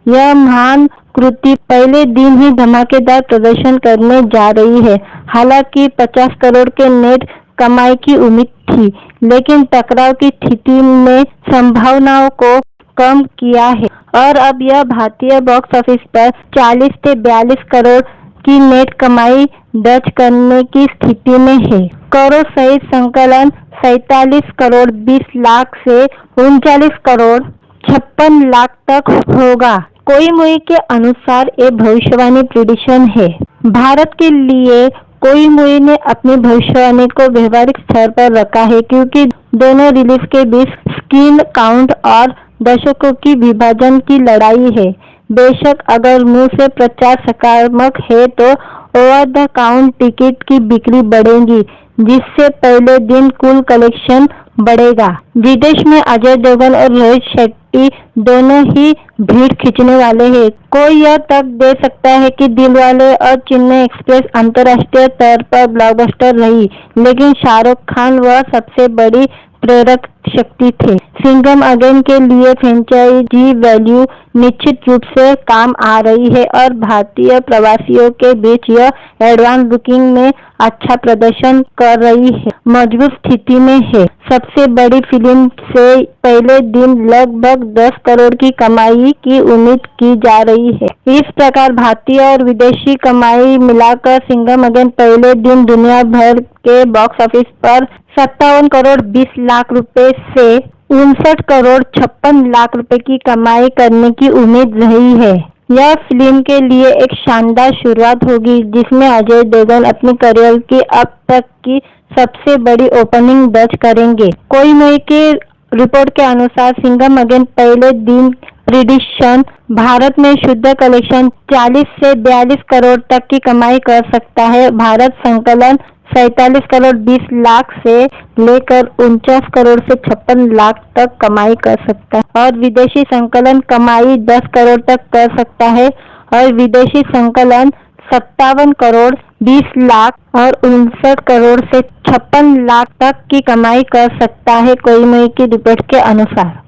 यह महान कृति पहले दिन ही धमाकेदार प्रदर्शन करने जा रही है। हालांकि 50 करोड़ के नेट कमाई की उम्मीद थी, लेकिन टकराव की स्थिति ने संभावनाओं को कम किया है और अब यह भारतीय बॉक्स ऑफिस पर 40 से 42 करोड़ की नेट कमाई दर्ज करने की स्थिति में है। करोड़ सहित संकलन 47 करोड़ 20 लाख से 39 करोड़ 56 लाख तक होगा। कोई मुई के अनुसार ये भविष्यवाणी प्रिडिक्शन है। भारत के लिए कोई मुई ने अपनी भविष्यवाणी को व्यवहारिक स्तर पर रखा है, क्योंकि दोनों रिलीज के बीच स्क्रीन काउंट और दर्शकों की विभाजन की लड़ाई है। बेशक अगर मुंह से प्रचार सकारात्मक है तो ओवर द काउंट टिकट की बिक्री बढ़ेगी, जिससे पहले दिन कुल कलेक्शन बढ़ेगा। विदेश में अजय देवगन और रोहित शेट्टी दोनों ही भीड़ खींचने वाले हैं। कोई यह तक दे सकता है कि दिलवाले और चेन्नई एक्सप्रेस अंतर्राष्ट्रीय स्तर पर ब्लॉकबस्टर रही, लेकिन शाहरुख खान वह सबसे बड़ी प्रेरक शक्ति थे। सिंघम अगेन के लिए फ्रेंचाइजी वैल्यू निश्चित रूप से काम आ रही है और भारतीय प्रवासियों के बीच यह एडवांस बुकिंग में अच्छा प्रदर्शन कर रही है, मजबूत स्थिति में है। सबसे बड़ी फिल्म से पहले दिन लगभग 10 करोड़ की कमाई की उम्मीद की जा रही है। इस प्रकार भारतीय और विदेशी कमाई मिलाकर सिंघम अगेन पहले दिन दुनिया भर के बॉक्स ऑफिस पर 57 करोड़ 20 लाख रुपए से 59 करोड़ 56 लाख रुपए की कमाई करने की उम्मीद रही है। यह फिल्म के लिए एक शानदार शुरुआत होगी, जिसमें अजय देवगन अपने करियर की अब तक की सबसे बड़ी ओपनिंग दर्ज करेंगे। कोई मई के रिपोर्ट के अनुसार सिंघम अगेन पहले दिन प्रिडिक्शन भारत में शुद्ध कलेक्शन 40 से 42 करोड़ तक की कमाई कर सकता है। भारत संकलन 47 करोड़ 20 लाख से लेकर 49 करोड़ से 56 लाख तक कमाई कर सकता है और विदेशी संकलन कमाई 10 करोड़ तक कर सकता है और विदेशी संकलन 57 करोड़ 20 लाख और 59 करोड़ से 56 लाख तक की कमाई कर सकता है कोई मई की रिपोर्ट के अनुसार।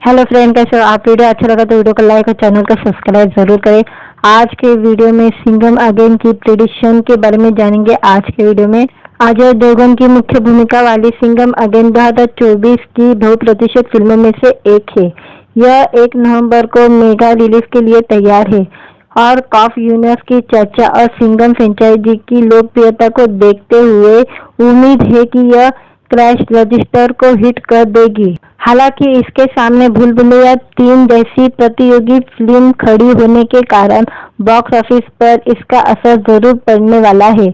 हेलो फ्रेंड, कैसे हो आप? वीडियो अच्छा लगा तो वीडियो को लाइक और चैनल को सब्सक्राइब जरूर करें। आज के वीडियो में सिंघम अगेन की प्रिडिक्शन के बारे में जानेंगे। आज के वीडियो में अजय देवगन की मुख्य भूमिका वाली सिंघम अगेन 2024 की बहुप्रतीक्षित फिल्मों में से एक है। यह 1 नवंबर को मेगा रिलीज के लिए तैयार है और कॉफ यूनिवर्स की चर्चा और सिंघम फ्रेंचाइजी की लोकप्रियता को देखते हुए उम्मीद है कि यह क्रैश रजिस्टर को हिट कर देगी। हालांकि इसके सामने भूल भुलैया 3 जैसी प्रतियोगी फिल्म खड़ी होने के कारण बॉक्स ऑफिस पर इसका असर जरूर पड़ने वाला है।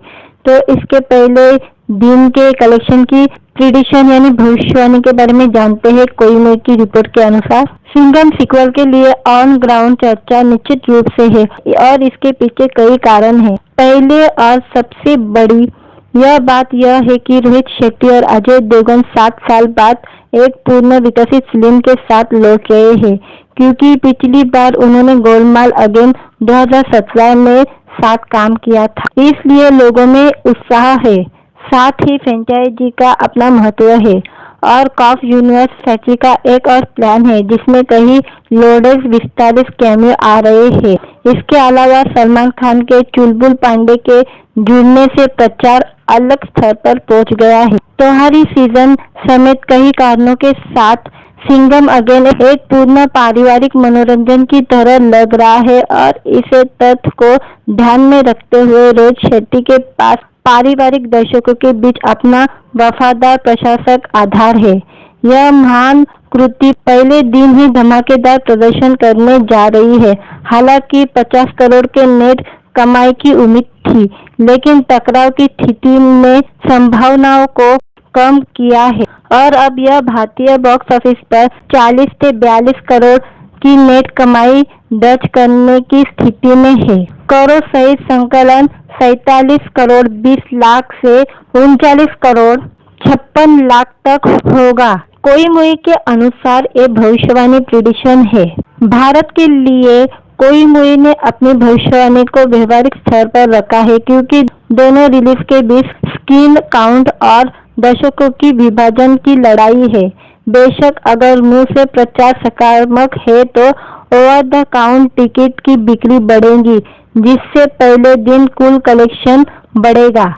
तो इसके पहले दिन के कलेक्शन की प्रिडिक्शन यानी भविष्यवाणी के बारे में जानते हैं। कोई की रिपोर्ट के अनुसार सिंघम सीक्वल के लिए ऑन ग्राउंड चर्चा निश्चित रूप से है और इसके पीछे कई कारण हैं। पहले और सबसे बड़ी यह बात यह है कि रोहित शेट्टी और अजय देवगन 7 साल बाद एक पूर्ण विकसित फिल्म के साथ लौट रहे हैं, क्योंकि पिछली बार उन्होंने गोलमाल अगेन 2017 में साथ काम किया था। इसलिए लोगों में उत्साह है, साथ ही फ्रेंचाइजी का अपना महत्व है और कॉफ यूनिवर्स फ्रेंचाइजी का एक और प्लान है जिसमें कई लोडेड विस्तारित कैमियो आ रहे हैं। इसके अलावा सलमान खान के चुलबुल पांडे के जुड़ने से प्रचार अलग स्तर पर पहुंच गया है। त्योहारी सीजन समेत कई कारणों के साथ सिंघम अगेन एक पूर्ण पारिवारिक मनोरंजन की तरह लग रहा है और इसे तथ्य को ध्यान में रखते हुए रोहित शेट्टी के पास पारिवारिक दर्शकों के बीच अपना वफादार प्रशंसक आधार है। यह महान कृति पहले दिन ही धमाकेदार प्रदर्शन करने जा रही है। हालांकि 50 करोड़ के नेट कमाई की उम्मीद थी, लेकिन टकराव की स्थिति ने संभावनाओं को कम किया है और अब यह भारतीय बॉक्स ऑफिस पर 40 से 42 करोड़ की नेट कमाई दर्ज करने की स्थिति में है। करोड़ सहित संकलन 47 करोड़ 20 लाख से 39 करोड़ 56 लाख तक होगा। कोई के अनुसार ये भविष्यवाणी प्रिडिक्शन है। भारत के लिए कोई ने अपनी भविष्यवाणी को व्यवहारिक स्तर पर रखा है, क्योंकि दोनों रिलीज के बीच स्क्रीन काउंट और दर्शकों की विभाजन की लड़ाई है। बेशक अगर मुंह से प्रचार सकारात्मक है तो ओवर द काउंट टिकट की बिक्री बढ़ेगी, जिससे पहले दिन कुल कलेक्शन बढ़ेगा।